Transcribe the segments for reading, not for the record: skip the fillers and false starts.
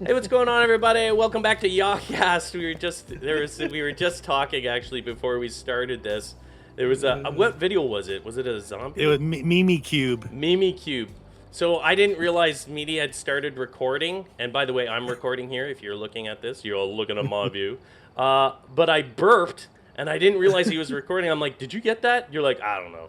Hey, what's going on, everybody? Welcome back to YAW Cast. We were just talking actually before we started this. There was a what video was it? Was it a It zombie? was Mimi Cube. Mimi Cube. So I didn't realize media had started recording. And by the way, I'm recording here. If you're looking at this, you're all looking at my view. But I burped, and I didn't realize he was recording. I'm like, did you get that? You're like, I don't know.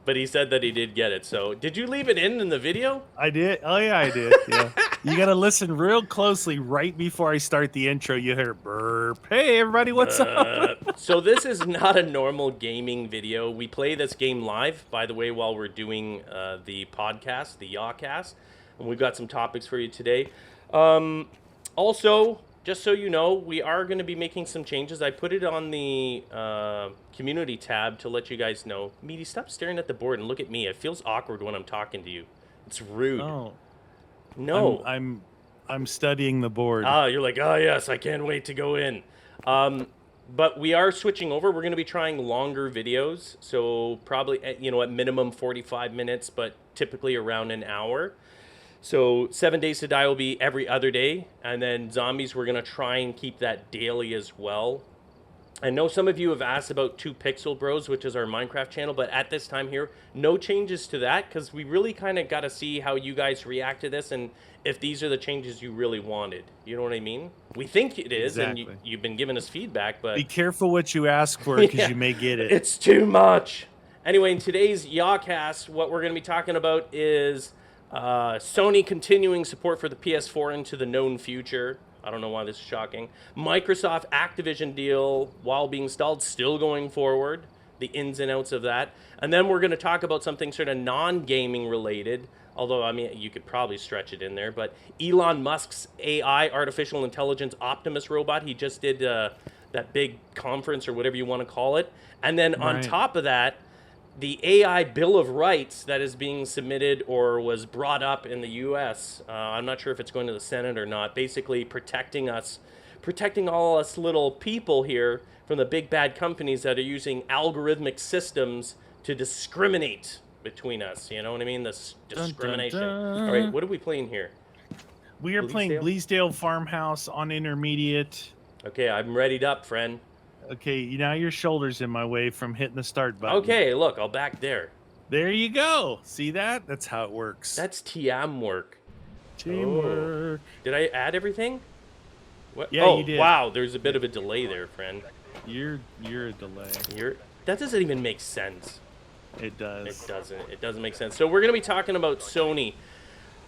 But he said that he did get it. So did you leave it in the video? I did. Oh yeah, I did. Yeah. You gotta listen real closely right before I start the intro. You hear burp. Hey everybody, what's up? So this is not a normal gaming video. We play this game live, by the way, while we're doing the podcast, the YAW Cast, and we've got some topics for you today. Also, just so you know, we are going to be making some changes. I put it on the community tab to let you guys know. Meaty, stop staring at the board and look at me. It feels awkward when I'm talking to you. It's rude. Oh, No. I'm studying the board. Ah, you're like, oh yes, I can't wait to go in. But we are switching over. We're going to be trying longer videos, so probably at minimum 45 minutes, but typically around an hour. So 7 Days to Die will be every other day, and then Zombies we're going to try and keep that daily as well. I know some of you have asked about 2 Pixel Bros, which is our Minecraft channel, but at this time here, no changes to that because we really kind of got to see how you guys react to this and if these are the changes you really wanted. You know what I mean? We think it is, Exactly. and you've been giving us feedback, but Be careful what you ask for because Yeah. you may get it. it's too much. Anyway, in today's YAWcast, what we're going to be talking about is Sony continuing support for the PS4 into the known future. I don't know why this is shocking. Microsoft Activision deal, while being stalled, still going forward. The ins and outs of that. And then we're going to talk about something sort of non-gaming related. Although, I mean, you could probably stretch it in there. But Elon Musk's AI, artificial intelligence Optimus robot, he just did that big conference or whatever you want to call it. And then on Right. top of that, the AI Bill of Rights that is being submitted or was brought up in the U.S. I'm not sure if it's going to the Senate or not. Basically, protecting all us little people here from the big bad companies that are using algorithmic systems to discriminate between us. You know what I mean? This discrimination. dun. All right, what are we playing here? We are playing Bleasdale Farmhouse on intermediate. Okay, I'm readied up, friend. Okay, now your shoulder's in my way from hitting the start button. Okay, look, I'll back there. There you go. See that? That's how it works. That's TM work. Teamwork. Did I add everything? What? Yeah, oh, you did. Wow, there's a bit of a delay there, friend. You're a delay. That doesn't even make sense. It does. It doesn't. It doesn't make sense. So we're going to be talking about Sony.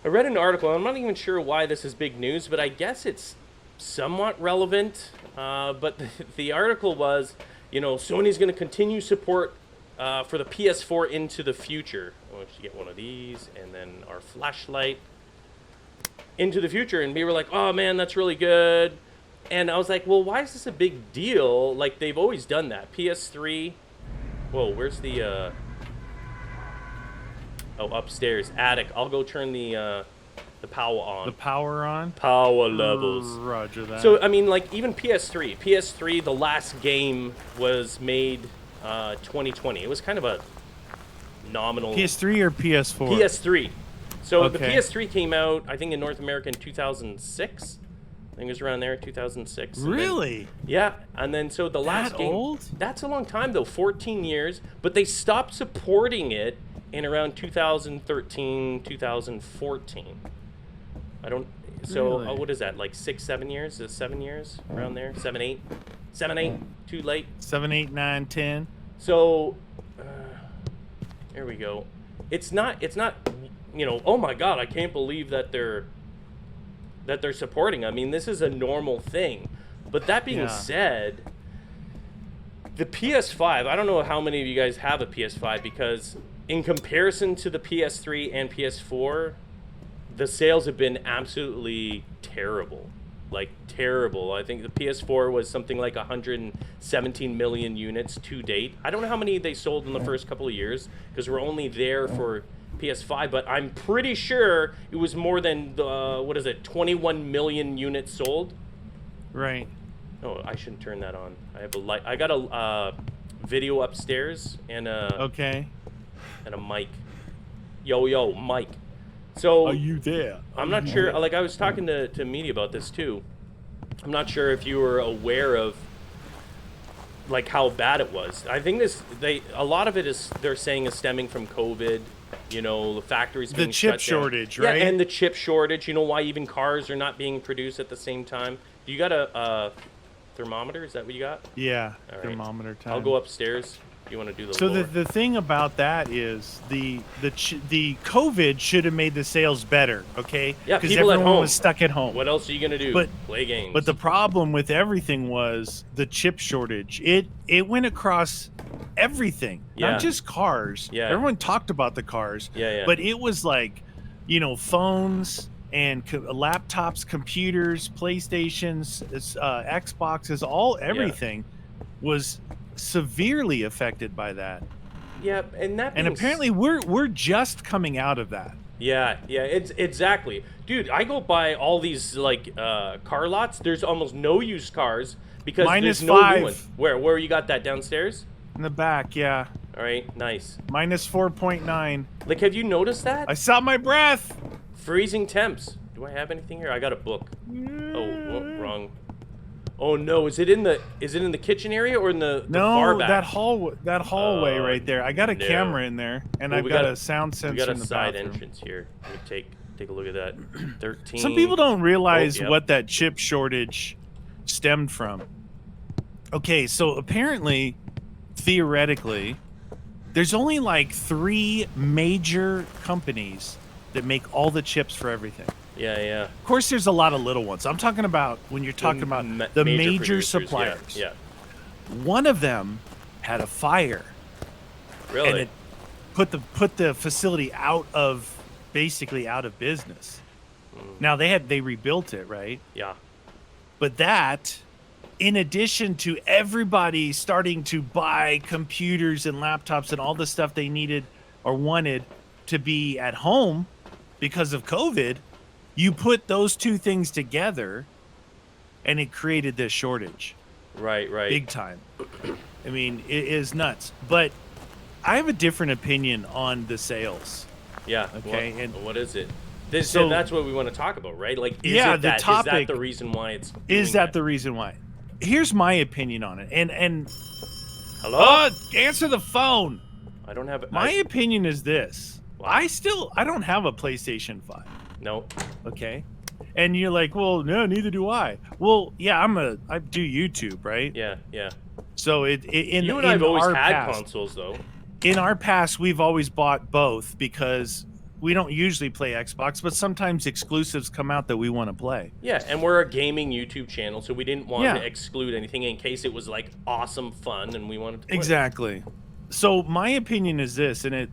I read an article. I'm not even sure why this is big news, but I guess it's somewhat relevant. But the article was, Sony's going to continue support for the PS4 into the future. I want you to get one of these, and then our flashlight into the future. And we were like, oh man, that's really good. And I was like, well, why is this a big deal? Like, they've always done that. PS3. Whoa, where's the... Oh, upstairs. Attic. I'll go turn the power on. The power on? Power levels. Roger that. So, I mean, like, even PS3. PS3, the last game was made 2020. It was kind of a nominal... PS3 or PS4? PS3. So the Okay. PS3 came out, I think, in North America in 2006. I think it was around there, 2006. And then- Really? yeah, and then so the last That game... old? That's a long time, though, 14 years. But they stopped supporting it in around 2013, 2014. I don't... So, Really? what is that, like 6, 7 years? Is it 7 years? Around there? 7, 8? 7, 8? Too late? 7, 8, 9, 10. So, here we go. It's not, oh my God, I can't believe that they're supporting. I mean, this is a normal thing. But that being Yeah. said, the PS5, I don't know how many of you guys have a PS5 because in comparison to the PS3 and PS4, the sales have been absolutely terrible. Like, terrible. I think the PS4 was something like 117 million units to date. I don't know how many they sold in the first couple of years because we're only there for PS5, but I'm pretty sure it was more than, 21 million units sold. Right. Oh, I shouldn't turn that on. I have a light. I got a video upstairs and a Okay. mic. Yo, mic. So Are you there? I'm not sure. Like I was talking to Media about this too. I'm not sure if you were aware of like how bad it was. I think a lot of it is they're saying is stemming from COVID. You know, the factories being chip shut down. shortage, right? Yeah, and the chip shortage. You know why even cars are not being produced at the same time. Do you got a thermometer? Is that what you got? Yeah, All right. thermometer time. I'll go upstairs. You want to do the So lower? the thing about that is the COVID should have made the sales better, okay? Yeah, because people at everyone home. was stuck at home. What else are you gonna do? But- Play games. But the problem with everything was the chip shortage. It went across everything, Yeah. not just cars. Yeah. Everyone talked about the cars. Yeah. But it was like, phones and laptops, computers, PlayStations, Xboxes, everything was severely affected by that. Yeah, and that. And apparently we're just coming out of that. Yeah, it's exactly, dude. I go by all these like car lots. There's almost no used cars because Minus there's no 5. new ones. Where you got that downstairs? In the back, yeah. All right, nice. Minus 4.9. Like, have you noticed that? I saw my breath. Freezing temps. Do I have anything here? I got a book. Oh, wrong. Oh no, is it in the kitchen area or in the far No, back? that hallway right there. I got a no. camera in there, and Well, I've we got got a sound sensor We got a in the side bathroom. entrance here. Let me take a look at that. 13. Some people don't realize yep. what that chip shortage stemmed from. Okay, so apparently, theoretically, there's only like 3 major companies that make all the chips for everything. Yeah. Of course, there's a lot of little ones. I'm talking about when you're talking about the major producers, suppliers. Yeah. One of them had a fire, Really? and it put the facility basically out of business. Now they rebuilt it, right? Yeah. But that, in addition to everybody starting to buy computers and laptops and all the stuff they needed or wanted to be at home because of COVID, you put those two things together and it created this shortage. Right. Big time. I mean, it is nuts. But I have a different opinion on the sales. Yeah. Okay, What is it? So- That's what we want to talk about, right? Like, is Yeah, it the that? Is topic that the reason why it's? Is doing that the reason why? Here's my opinion on it. And Hello? answer the phone. I don't have. My opinion is this. Wow. I don't have a PlayStation 5. No. Okay. And you're like, well, no, neither do I. Well, yeah, I do YouTube, right? Yeah. So You and I have always our had past, consoles, though. in our past, we've always bought both because we don't usually play Xbox, but sometimes exclusives come out that we want to play. Yeah, and we're a gaming YouTube channel, so we didn't want Yeah. to exclude anything in case it was like awesome fun, and we wanted to play. Exactly. So my opinion is this, and I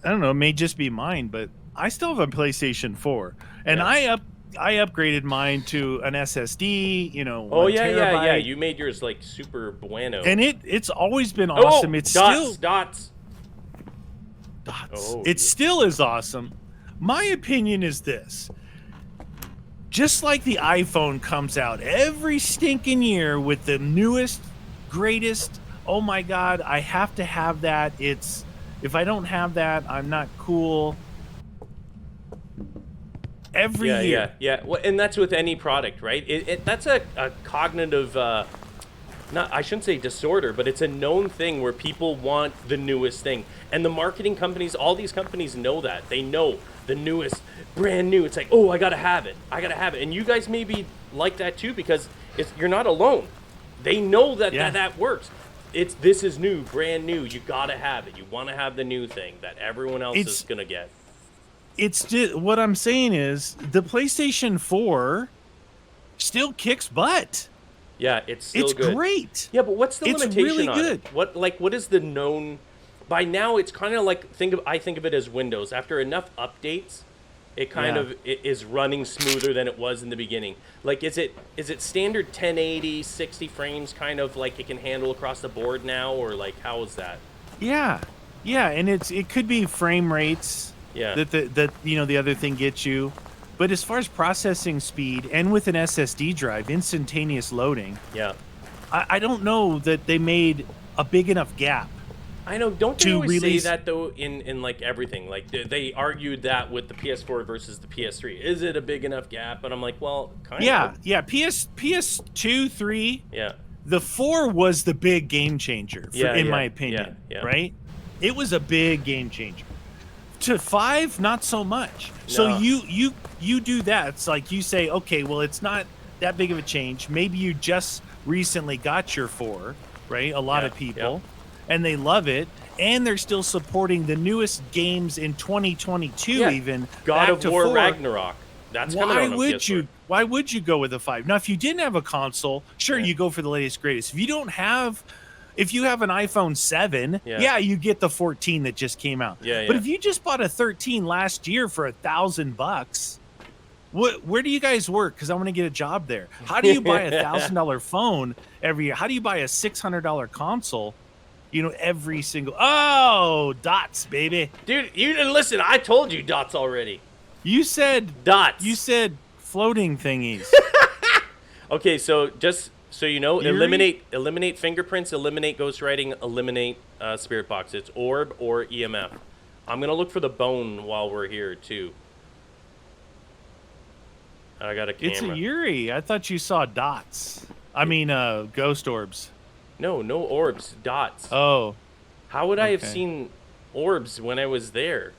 don't know, it may just be mine, but I still have a PlayStation 4, and Yeah. I upgraded mine to an SSD. Oh 1 yeah. terabyte. You made yours like super bueno. And it's always been awesome. It's dots. Oh, it yeah. still is awesome. My opinion is this. Just like the iPhone comes out every stinking year with the newest, greatest, oh my God, I have to have that. If I don't have that, I'm not cool. Every year. Yeah. Well, and that's with any product, right? That's a cognitive, I shouldn't say disorder, but it's a known thing where people want the newest thing. And the marketing companies, all these companies know that. They know the newest, brand new. It's like, oh, I gotta have it. And you guys maybe like that too because you're not alone. They know that works. This is new, brand new. You gotta have it. You want to have the new thing that everyone else is gonna get. It's just, what I'm saying is the PlayStation 4 still kicks butt. Yeah, it's still good. It's great. Yeah, but what's the It's limitation really on good. it? What is the known? By now, it's kind of like I think of it as Windows. After enough updates, it kind of is running smoother than it was in the beginning. Like, is it standard 1080, 60 frames, kind of like it can handle across the board now, or like how is that? Yeah, and it could be frame rates. Yeah. That the other thing gets you, but as far as processing speed and with an SSD drive, instantaneous loading. Yeah. I don't know that they made a big enough gap I know. Don't they to always release say that though? In like everything, like they argued that with the PS4 versus the PS3. Is it a big enough gap? And I'm like, well, kind of. Yeah. PS2, 3. Yeah. The 4 was the big game changer, in my opinion. Yeah. Right? It was a big game changer. To 5, not so much. So No. you do that. It's like you say, okay, well, it's not that big of a change. Maybe you just recently got your 4, right? A lot of people, and they love it, and they're still supporting the newest games in 2022. Even God of War 4. Ragnarok. That's coming on PS4. Why would you go with a 5? Now, if you didn't have a console, sure, you go for the latest greatest. If you don't have, if you have an iPhone 7, you get the 14 that just came out. But if you just bought a 13 last year for $1,000, where do you guys work? Because I want to get a job there. How do you buy a $1,000 phone every year? How do you buy a $600 console? You know, every single dots, baby. Dude, you didn't listen. I told you dots already. You said dots. You said floating thingies. Okay, so just so you know, eliminate fingerprints, eliminate ghostwriting, eliminate spirit box. It's orb or EMF. I'm gonna look for the bone while we're here too. I got a camera. It's a Yuri. I thought you saw dots. I mean, ghost orbs. No orbs, dots. Oh. How would I have seen orbs when I was there?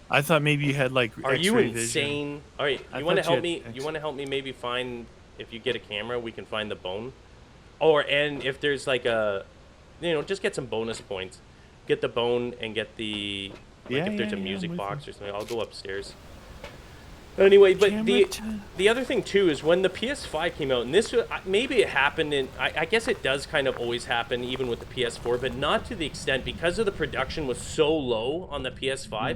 I thought maybe you had like. Are you insane? Vision. All right, you want to help me? You want to help me? Maybe find, if you get a camera, we can find the bone, and if there's like a, just get some bonus points. Get the bone and get the if there's a music box or something. I'll go upstairs. Anyway, but the other thing too is when the PS5 came out, and this maybe it happened, and I guess it does kind of always happen even with the PS4, but not to the extent because of the production was so low on the PS5.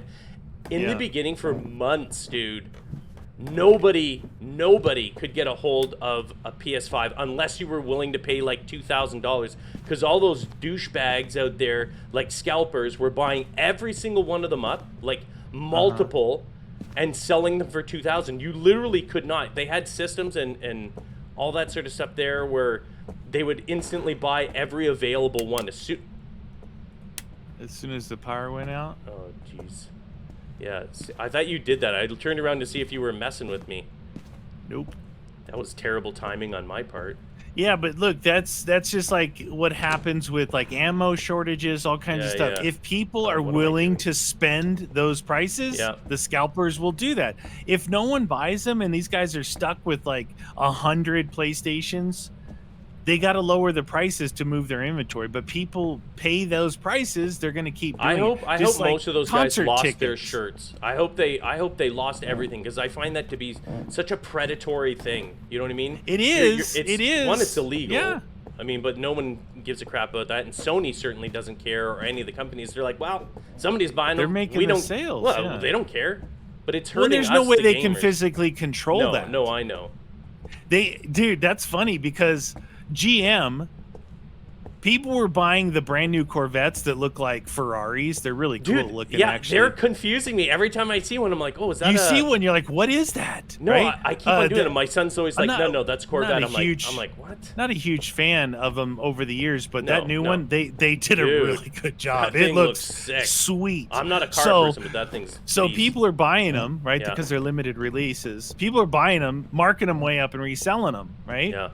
In the beginning, for months, dude, nobody could get a hold of a PS5 unless you were willing to pay like $2,000, because all those douchebags out there, like scalpers, were buying every single one of them up, like multiple. And selling them for $2,000. You literally could not. They had systems and all that sort of stuff there where they would instantly buy every available one. As soon as the power went out? Oh, jeez. Yeah, I thought you did that. I turned around to see if you were messing with me. Nope. That was terrible timing on my part. Yeah, but look, that's just like what happens with like ammo shortages, all kinds of stuff. If people are willing to spend those prices, the scalpers will do that. If no one buys them and these guys are stuck with like 100 PlayStations, they got to lower the prices to move their inventory. But people pay those prices; they're going to keep doing I hope like most of those guys lost tickets. their shirts. I hope they lost everything, because I find that to be such a predatory thing. You know what I mean? It is. It is. One, it's illegal. Yeah. I mean, but no one gives a crap about that, and Sony certainly doesn't care, or any of the companies. They're like, well, somebody's buying them. They're making we the don't, sales. Well, they don't care. But it's hurting. Well, there's no us, way the they gamers. can physically control that. No, I know. Dude, that's funny because GM, people were buying the brand new Corvettes that look like Ferraris. They're really cool looking. Yeah, actually. they're confusing me every time I see one. I'm like, oh, is that? You see one, you're like, what is that? No, right? I keep on doing it. My son's always like, no, that's Corvette. I'm like, what? Not a huge fan of them over the years, but that new one, they did a really good job. It looks sick. Sweet. I'm not a car person, but that thing's. So people are buying them, right? Because they're limited releases. People are buying them, marking them way up, and reselling them, right? Yeah.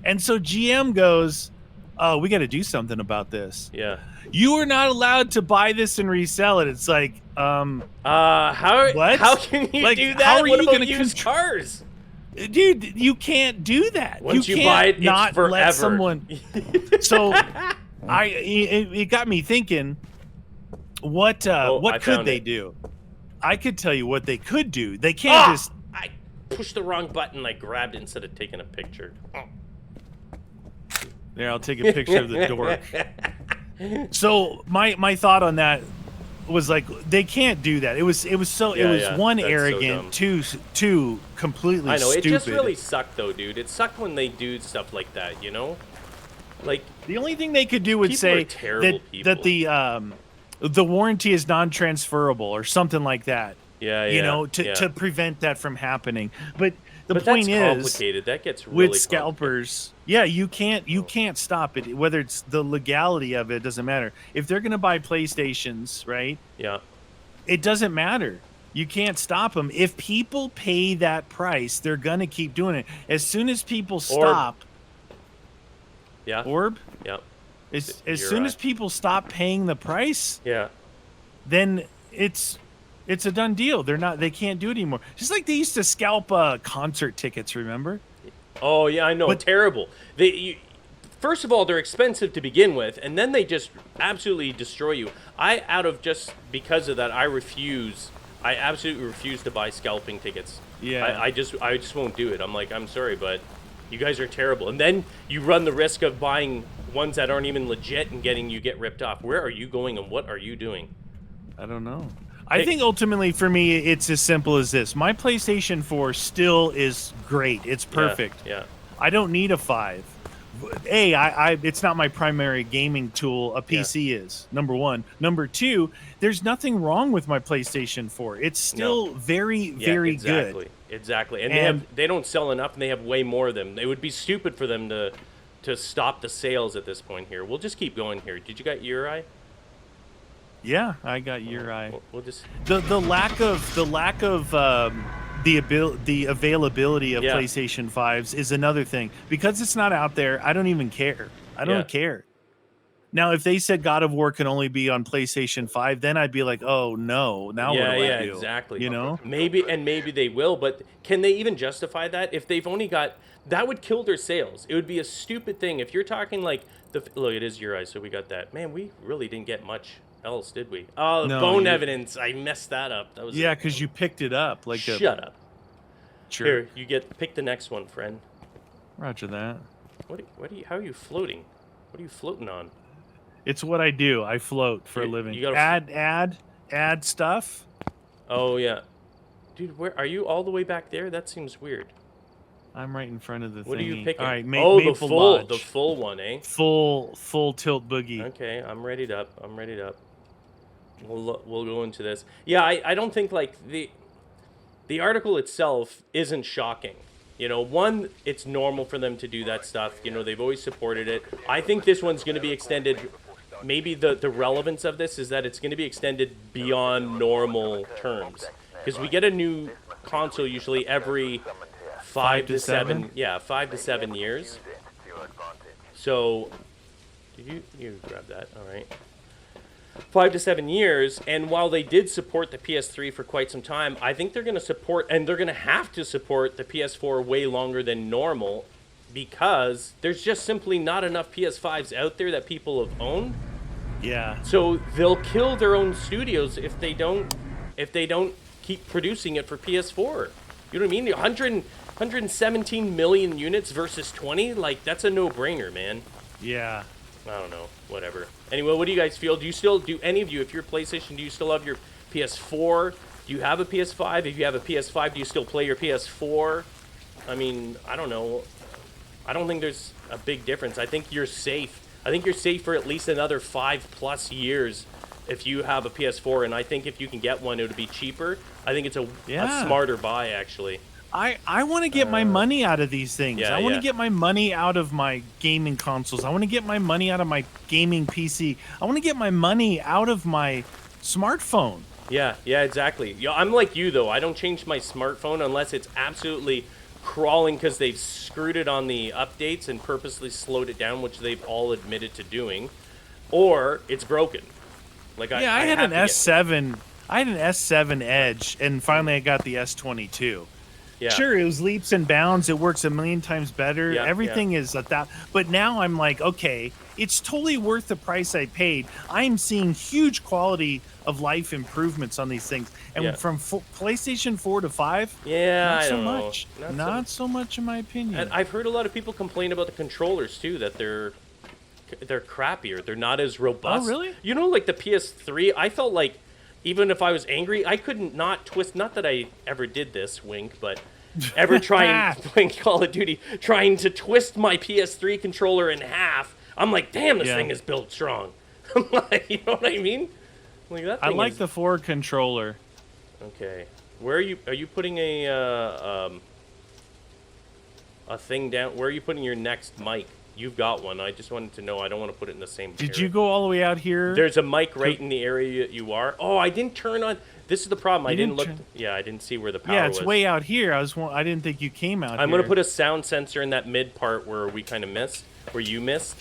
And so GM goes, oh, we got to do something about this. Yeah. You are not allowed to buy this and resell it. It's like, how can you do that? How are you going to use cars? Dude, you can't do that. Once you can't buy it, not it's forever. Let someone. So, it got me thinking. What could they do? I could tell you what they could do. They can't just. I pushed the wrong button. I grabbed it instead of taking a picture. There, I'll take a picture of the dork. So my thought on that was like, they can't do that. It was one, arrogant, two completely I know, stupid. it just really sucked though, dude. It sucked when they do stuff like that, you know? Like, the only thing they could do would say that the warranty is non-transferable or something like that. Yeah, to prevent that from happening. But The But point that's is, complicated. That gets really with scalpers, yeah, you can't stop it. Whether it's the legality of it, doesn't matter. If they're gonna buy PlayStations, right? Yeah. It doesn't matter. You can't stop them. If people pay that price, they're gonna keep doing it. As soon as people stop, Yeah. Orb. Yeah. As You're soon right. as people stop paying the price, Yeah. then it's a done deal. They can't do it anymore. Just like they used to scalp concert tickets, remember? Oh yeah, I know. But- Terrible. First of all, they're expensive to begin with, and then they just absolutely destroy you. Because of that, I absolutely refuse to buy scalping tickets. Yeah. I just won't do it. I'm like, I'm sorry, but you guys are terrible. And then you run the risk of buying ones that aren't even legit and get ripped off. Where are you going and what are you doing? I don't know. I think ultimately for me, it's as simple as this. My PlayStation 4 still is great. It's perfect. Yeah. I don't need a 5. It's not my primary gaming tool. A PC is, number one. Number two, there's nothing wrong with my PlayStation 4. It's still very good. Exactly. And they don't sell enough, and they have way more of them. It would be stupid for them to stop the sales at this point here. We'll just keep going here. Did you got Uri? Yeah, I got Uri. We'll just The lack of the availability of PlayStation 5s is another thing. Because it's not out there, I don't even care. I don't care. Now, if they said God of War can only be on PlayStation 5, then I'd be like, oh no, now what do I do? Exactly. You know? Maybe they will, but can they even justify that? If they've only got, that would kill their sales. It would be a stupid thing. If you're talking like, look, it is Uri, so we got that. Man, we really didn't get much else, did we? Oh, no, bone evidence. I messed that up. That was because you picked it up. Shut up. Sure. Here, pick the next one, friend. Roger that. How are you floating? What are you floating on? It's what I do. I float for a living. You gotta add stuff. Oh yeah, dude. Where are you? All the way back there? That seems weird. I'm right in front of the thing. What are you picking? All right, the full one, eh? Full tilt boogie. Okay, I'm readied up. We'll go into this. Yeah, I don't think like the article itself isn't shocking. You know, one, it's normal for them to do that stuff. You know, they've always supported it. I think this one's going to be extended. Maybe the relevance of this is that it's going to be extended beyond normal terms. Because we get a new console usually every 5 to 7. Yeah, 5 to 7 years. So, did you grab that? All right. 5 to 7 years, and while they did support the PS3 for quite some time, I think they're going to support, and they're going to have to support the PS4 way longer than normal, because there's just simply not enough PS5s out there that people have owned. Yeah. So they'll kill their own studios if they don't keep producing it for PS4. You know what I mean? 117 million units versus 20, like that's a no-brainer, man. Yeah. I don't know. Whatever. Anyway, what do you guys feel? Do any of you, if you're PlayStation, do you still have your PS4? Do you have a PS5? If you have a PS5, do you still play your PS4? I mean, I don't know. I don't think there's a big difference. I think you're safe. I think you're safe for at least another 5+ years if you have a PS4. And I think if you can get one, it would be cheaper. I think it's a smarter buy, actually. I want to get my money out of these things. Yeah, I want to get my money out of my gaming consoles. I want to get my money out of my gaming PC. I want to get my money out of my smartphone. Yeah, exactly. Yeah, I'm like you, though. I don't change my smartphone unless it's absolutely crawling because they've screwed it on the updates and purposely slowed it down, which they've all admitted to doing, or it's broken. Like I had an S7. I had an S7 Edge, and finally I got the S22. Yeah. Sure, it was leaps and bounds. It works a million times better. Yeah, Everything is at that. But now I'm like, okay, it's totally worth the price I paid. I'm seeing huge quality of life improvements on these things. And from PlayStation 4 to 5, not so much. Not so much, in my opinion. And I've heard a lot of people complain about the controllers, too, that they're crappier. They're not as robust. Oh, really? You know, like the PS3, I felt like even if I was angry, I couldn't not twist. Not that I ever did this, wink, but ever trying playing Call of Duty, trying to twist my PS3 controller in half. I'm like, damn, this thing is built strong. I'm like, you know what I mean? Like that. I like the Ford controller. Okay, where are you? Are you putting a a thing down. Where are you putting your next mic? You've got one. I just wanted to know. I don't want to put it in the same Did area. you go all the way out here? There's a mic right in the area you are. Oh, I didn't turn on. This is the problem. I didn't look. Yeah, I didn't see where the power was. Yeah, it's way out here. I didn't think you came out I'm here. going to put a sound sensor in that mid part where we kind of missed, where you missed.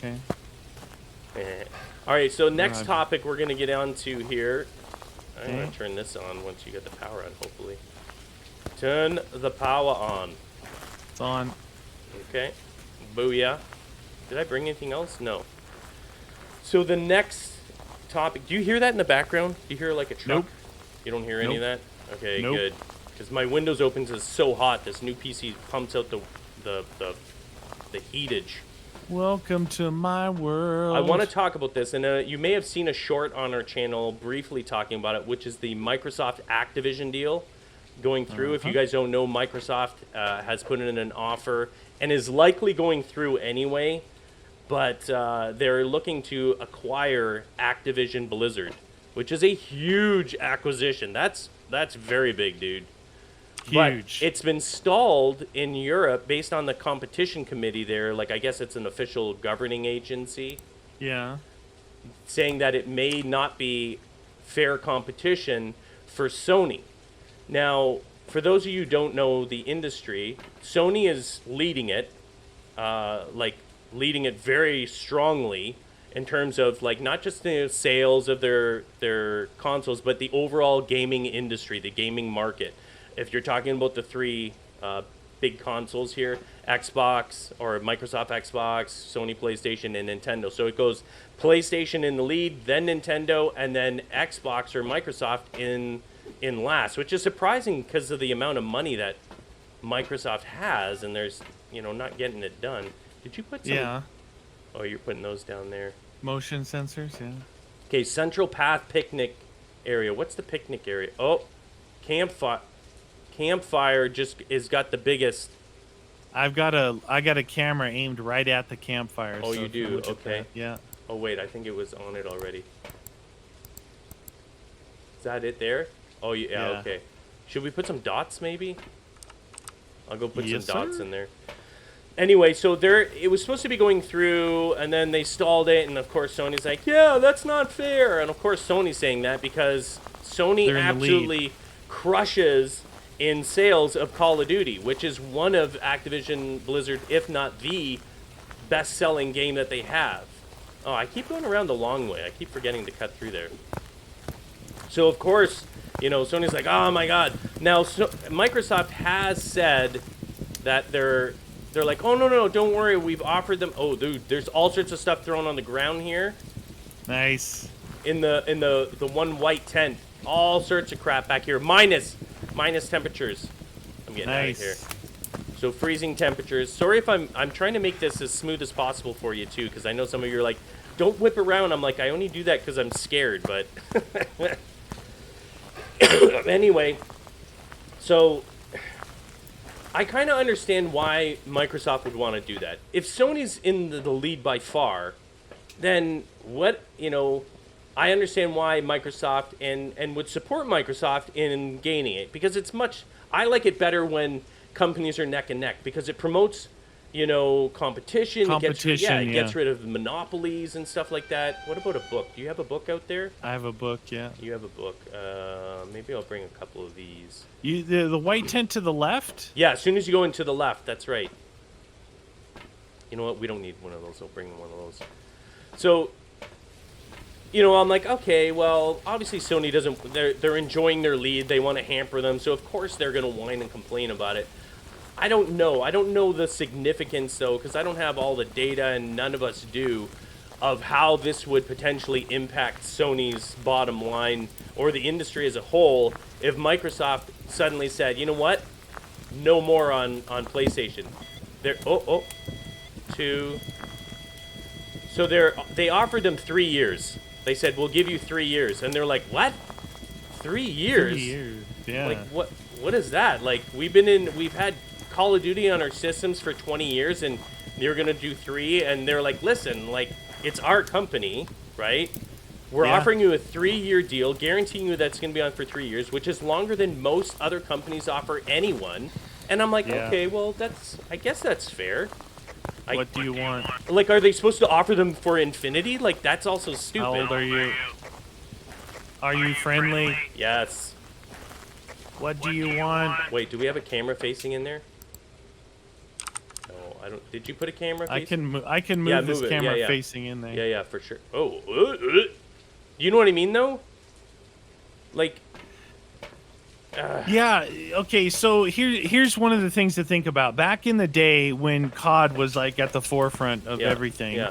Okay. All right, so next topic we're going to get on to here. I'm going Okay. to turn this on once you get the power on, hopefully. Turn the power on. It's on. Okay. Booyah. Did I bring anything else? No. So the next topic, do you hear that in the background? Do you hear like a truck? Nope. You don't hear any of that? Okay, Nope. good. Because my Windows opens is so hot, this new PC pumps out the heatage. Welcome to my world. I want to talk about this, and you may have seen a short on our channel briefly talking about it, which is the Microsoft Activision deal going through. If you guys don't know, Microsoft has put in an offer and is likely going through anyway, but they're looking to acquire Activision Blizzard, which is a huge acquisition. That's very big, dude. Huge. But it's been stalled in Europe based on the competition committee there. Like, I guess it's an official governing agency Yeah. saying that it may not be fair competition for Sony. Now, for those of you who don't know the industry, Sony is leading it, leading it very strongly in terms of like not just the sales of their consoles, but the overall gaming industry, the gaming market. If you're talking about the three big consoles here, Xbox or Microsoft Xbox, Sony PlayStation, and Nintendo. So it goes PlayStation in the lead, then Nintendo, and then Xbox or Microsoft in last, which is surprising because of the amount of money that Microsoft has, and there's, not getting it done. Did you put some? Yeah. Oh, you're putting those down there. Motion sensors, yeah. Okay, Central Path picnic area. What's the picnic area? Oh, campfire just is got the biggest. I got a camera aimed right at the campfire. Oh, so you if do? look at Okay. that- Yeah. Oh wait, I think it was on it already. Is that it there? Oh yeah. Okay. Should we put some dots maybe? I'll go put Yes, some dots sir. in there. Anyway, so it was supposed to be going through, and then they stalled it, and of course Sony's like, yeah, that's not fair, and of course Sony's saying that because Sony They're in the lead. absolutely crushes in sales of Call of Duty, which is one of Activision Blizzard, if not the best-selling game that they have. Oh, I keep going around the long way. I keep forgetting to cut through there. So of course, Sony's like, oh my God. Now, Microsoft has said that they're like, oh no, don't worry, we've offered them. Oh, dude, there's all sorts of stuff thrown on the ground here Nice. in the one white tent. All sorts of crap back here. Minus temperatures. I'm getting out of here. Nice. So freezing temperatures. Sorry if I'm trying to make this as smooth as possible for you too, because I know some of you are like, don't whip around. I'm like, I only do that because I'm scared, but anyway, so I kind of understand why Microsoft would want to do that. If Sony's in the lead by far, then what, I understand why Microsoft and would support Microsoft in gaining it, because I like it better when companies are neck and neck, because it promotes, competition. It gets rid of monopolies and stuff like that. What about a book? Do you have a book out there? I have a book, yeah. You have a book. Maybe I'll bring a couple of these. The white tent to the left? Yeah, as soon as you go into the left, that's right. You know what? We don't need one of those. I'll bring one of those. So, I'm like, okay, well, obviously Sony doesn't. They're enjoying their lead. They want to hamper them, so of course they're going to whine and complain about it. I don't know. I don't know the significance, though, because I don't have all the data, and none of us do, of how this would potentially impact Sony's bottom line or the industry as a whole if Microsoft suddenly said, you know what, no more on PlayStation. So they offered them 3 years. They said, we'll give you 3 years. And they're like, what? 3 years? 3 years, yeah. Like, what is that? Like, we've had Call of Duty on our systems for 20 years, and you're going to do 3, and they're like, listen, like, it's our company, right? We're offering you a 3-year deal, guaranteeing you that's going to be on for 3 years, which is longer than most other companies offer anyone. And I'm like, Yeah. okay, well, I guess that's fair. What do you want? Like, are they supposed to offer them for infinity? Like, that's also stupid. How old are you? Are you friendly? Yes. What do you want? Wait, do we have a camera facing in there? No, I don't. Did you put a camera facing? I can move Yeah, this move it. camera Yeah, yeah. facing in there. Yeah, for sure. Oh, you know what I mean, though? Like, Yeah, okay, so here's one of the things to think about. Back in the day when COD was like at the forefront of everything,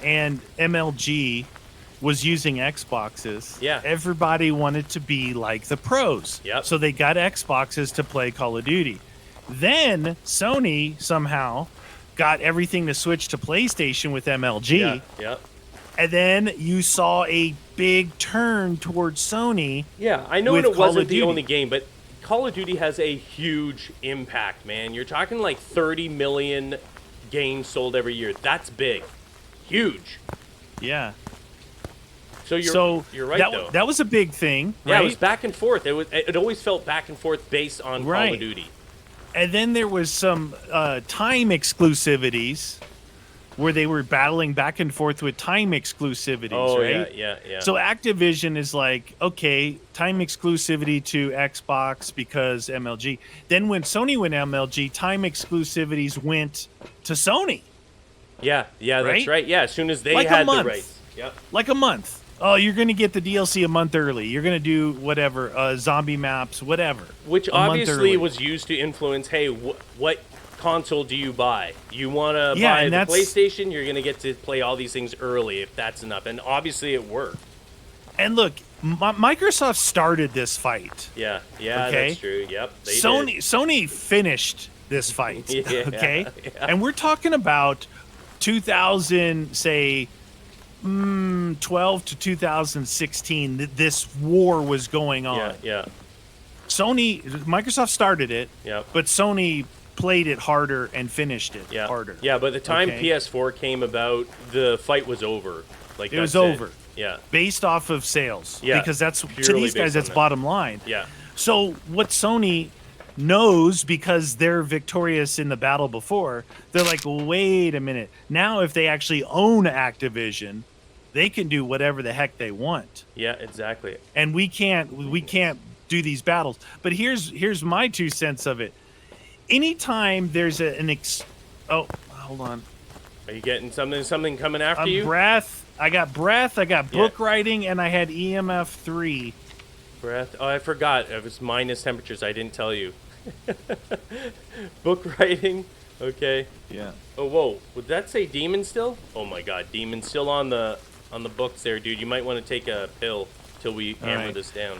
and MLG was using Xboxes, everybody wanted to be like the pros. Yep. So they got Xboxes to play Call of Duty. Then Sony somehow got everything to switch to PlayStation with MLG. Yeah. And then you saw a big turn towards Sony. Yeah, I know with it Call wasn't of the Duty. only game, but Call of Duty has a huge impact, man. You're talking like 30 million games sold every year. That's big. Huge. Yeah. So you're right, though. That was a big thing, Yeah, right? it was back and forth. It always felt back and forth based on Call of Duty. And then there was some time exclusivities where they were battling back and forth with time exclusivities, right? Yeah. So Activision is like, okay, time exclusivity to Xbox because MLG. Then when Sony went MLG, time exclusivities went to Sony. Yeah, that's right. Yeah, as soon as they Like a had the month. rights. Yep. Like a month. Oh, you're going to get the DLC a month early. You're going to do whatever, zombie maps, whatever. Which obviously was used to influence, hey, what console do you buy? You want to buy the PlayStation, you're going to get to play all these things early if that's enough. And obviously it worked. And look, Microsoft started this fight. Yeah, okay? That's true. Yep, they did. Sony finished this fight, okay? Yeah. And we're talking about 2000, say, 12 to 2016, this war was going on. Yeah. Microsoft started it, but Sony played it harder and finished it harder. Yeah, by the time PS4 came about, the fight was over. Like, it was over. Yeah. Based off of sales. Yeah. Because that's, to these guys, that's bottom line. Yeah. So what Sony knows, because they're victorious in the battle before, they're like, wait a minute. Now if they actually own Activision, they can do whatever the heck they want. Yeah, exactly. And we can't do these battles. But here's my 2 cents of it. Anytime there's oh, hold on. Are you getting something coming after you? I got book writing, and I had EMF 3. Breath. Oh, I forgot. It was minus temperatures. I didn't tell you. Book writing. Okay. Yeah. Oh, whoa. Would that say demon still? Oh my God, demon still on the books there, dude. You might want to take a pill till we hammer this down.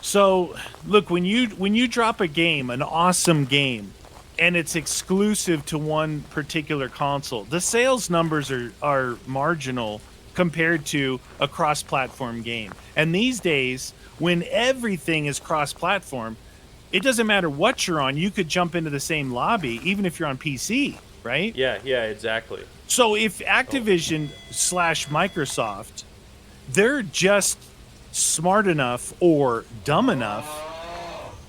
So, look, when you drop a game, an awesome game, and it's exclusive to one particular console, the sales numbers are marginal compared to a cross-platform game. And these days, when everything is cross-platform, it doesn't matter what you're on. You could jump into the same lobby, even if you're on PC, right? Yeah, exactly. So if Activision / Microsoft, they're just smart enough or dumb enough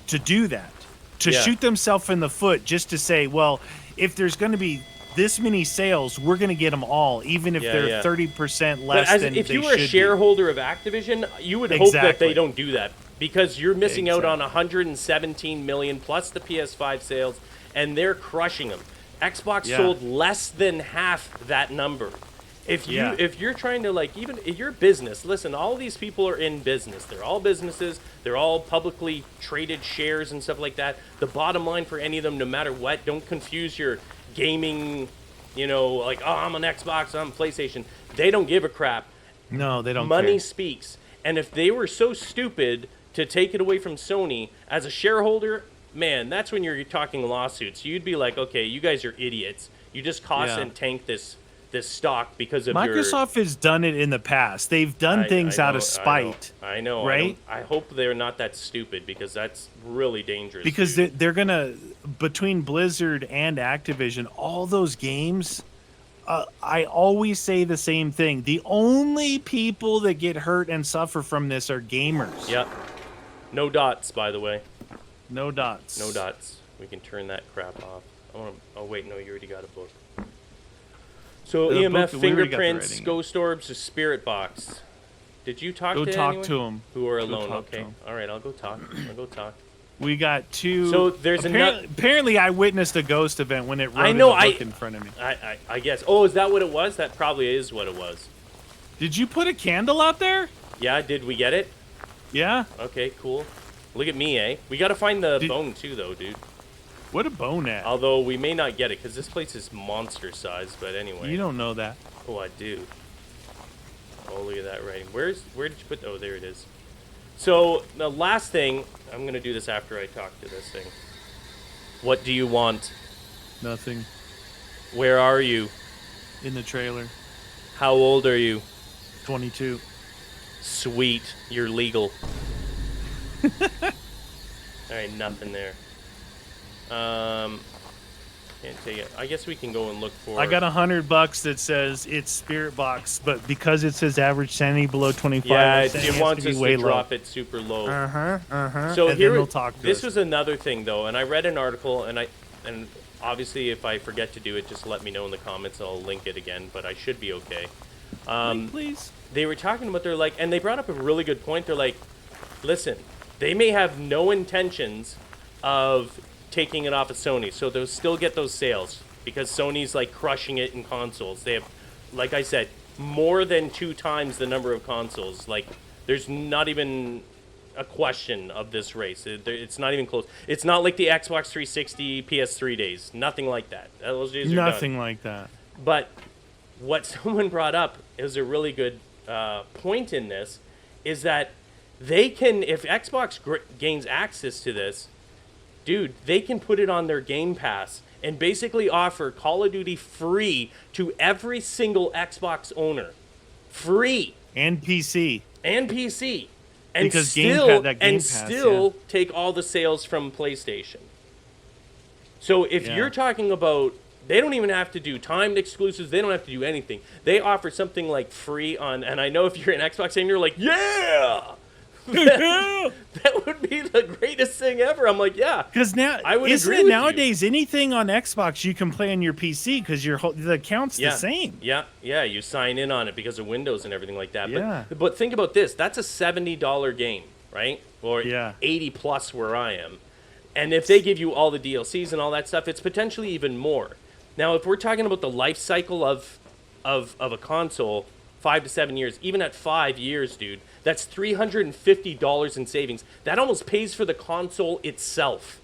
to do that, to shoot themselves in the foot just to say, well, if there's going to be this many sales, we're going to get them all, even if they're 30% less than if they you were a should shareholder of Activision, you would hope that they don't do that, because you're missing out on 117 million plus the PS5 sales, and they're crushing them. Xbox sold less than half that number. If you're trying to, like, even if your business, listen, all these people are in business. They're all businesses. They're all publicly traded shares and stuff like that. The bottom line for any of them, no matter what, don't confuse your gaming, like, oh, I'm on Xbox, I'm PlayStation. They don't give a crap. No, they don't Money care. speaks. And if they were so stupid to take it away from Sony, as a shareholder, man, that's when you're talking lawsuits. You'd be like, okay, you guys are idiots. You just cost and tank this stock because of Microsoft has done it in the past. They've done things out of spite. I know. Right? I hope they're not that stupid, because that's really dangerous. Because they're going to, between Blizzard and Activision, all those games, I always say the same thing. The only people that get hurt and suffer from this are gamers. Yep. No dots, by the way. No dots. No dots. We can turn that crap off. Oh wait, no, you already got a book. So The EMF, book, we already got the fingerprints, writing. ghost orbs, a spirit box. Did you talk Go to talk anyone? to him. Who are Go alone? talk to Okay. him. All right, I'll go talk. I'll go talk. We got 2. So there's apparently I witnessed a ghost event when it wrote I know, in the book in front of me. I guess. Oh, is that what it was? That probably is what it was. Did you put a candle out there? Yeah, did we get it? Yeah. Okay, cool. Look at me, eh? We got to find the bone too, though, dude. What a bone at? Although we may not get it because this place is monster size. But anyway. You don't know that. Oh, I do. Oh, look at that writing. Where did you put? Oh, there it is. So the last thing, I'm gonna do this after I talk to this thing. What do you want? Nothing. Where are you? In the trailer. How old are you? 22. Sweet, you're legal. All right, nothing there. Can't take it. I guess we can go and look for. I got $100 that says it's spirit box, but because it says average sanity below 25, yeah, it it wants us to low. drop it super low. So and here here, we'll talk. This was another thing though, and I read an article, and obviously if I forget to do it, just let me know in the comments. I'll link it again, but I should be okay. Please. They were talking about and they brought up a really good point. They're like, listen, they may have no intentions of taking it off of Sony, so they'll still get those sales because Sony's like crushing it in consoles. They have, like I said, more than 2 times the number of consoles. Like, there's not even a question of this race. It's not even close. It's not like the Xbox 360, PS3 days. Nothing like that. Those days are Nothing done. like that. But what someone brought up is a really good point in this, is that they can, if Xbox gains access to this, dude, they can put it on their Game Pass and basically offer Call of Duty free to every single Xbox owner. Free. And PC. And PC. And Because still, Game Pass, take all the sales from PlayStation. So if you're talking about, they don't even have to do timed exclusives. They don't have to do anything. They offer something like free on, and I know if you're an Xbox fan, you're like, yeah! That would be the greatest thing ever. I'm like, yeah. Because now, I would isn't agree it with nowadays anything on Xbox you can play on your PC because the account's the same? Yeah, you sign in on it because of Windows and everything like that. Yeah. But think about this. That's a $70 game, right? Or Yeah. 80 plus where I am. And if they give you all the DLCs and all that stuff, it's potentially even more. Now, if we're talking about the life cycle of a console, 5 to 7 years, even at 5 years, dude, that's $350 in savings. That almost pays for the console itself.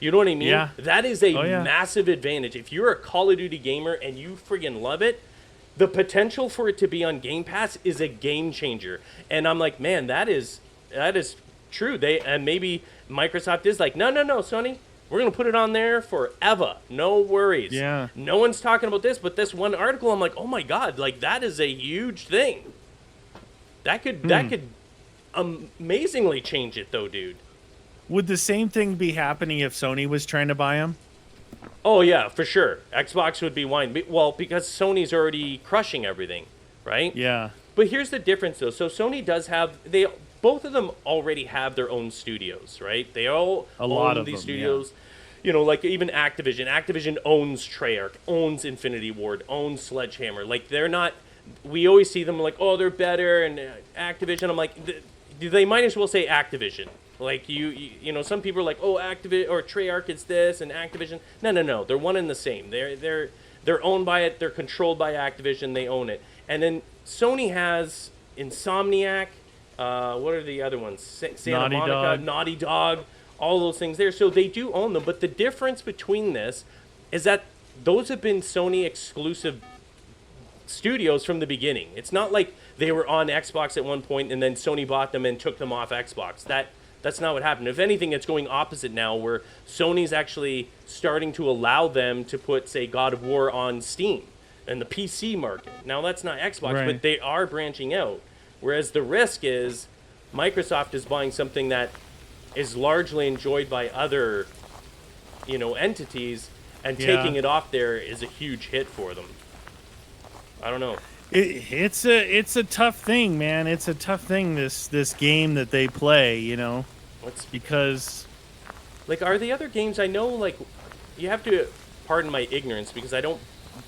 You know what I mean? Yeah. That is a massive advantage. If you're a Call of Duty gamer and you friggin' love it, the potential for it to be on Game Pass is a game changer. And I'm like, man, that is true. And maybe Microsoft is like, no, Sony, we're going to put it on there forever. No worries. Yeah. No one's talking about this, but this one article, I'm like, oh my God, like that is a huge thing. That could amazingly change it though, dude. Would the same thing be happening if Sony was trying to buy them? Oh yeah, for sure. Xbox would be wine. Well, because Sony's already crushing everything, right? Yeah. But here's the difference though. So Sony does have, both of them already have their own studios, right? They all own these studios. Yeah. You know, like even Activision. Activision owns Treyarch, owns Infinity Ward, owns Sledgehammer. Like they're not, we always see them like, oh, they're better, and Activision. I'm like, they might as well say Activision. Like you know, some people are like, oh, Activision or Treyarch is this, and Activision. No, they're one and the same. They're owned by it. They're controlled by Activision. They own it. And then Sony has Insomniac. What are the other ones? Santa Monica, Naughty Dog. All those things there. So they do own them. But the difference between this is that those have been Sony exclusive studios from the beginning. It's not like they were on Xbox at one point and then Sony bought them and took them off Xbox. That's not what happened. If anything, it's going opposite now, where Sony's actually starting to allow them to put, say, God of War on Steam and the PC market. Now, that's not Xbox, but they are branching out. Whereas the risk is Microsoft is buying something that is largely enjoyed by other, entities, and taking it off there is a huge hit for them. I don't know. It's a tough thing, man. It's a tough thing, this game that they play, because Like, are the other games? I know, like, you have to pardon my ignorance because I don't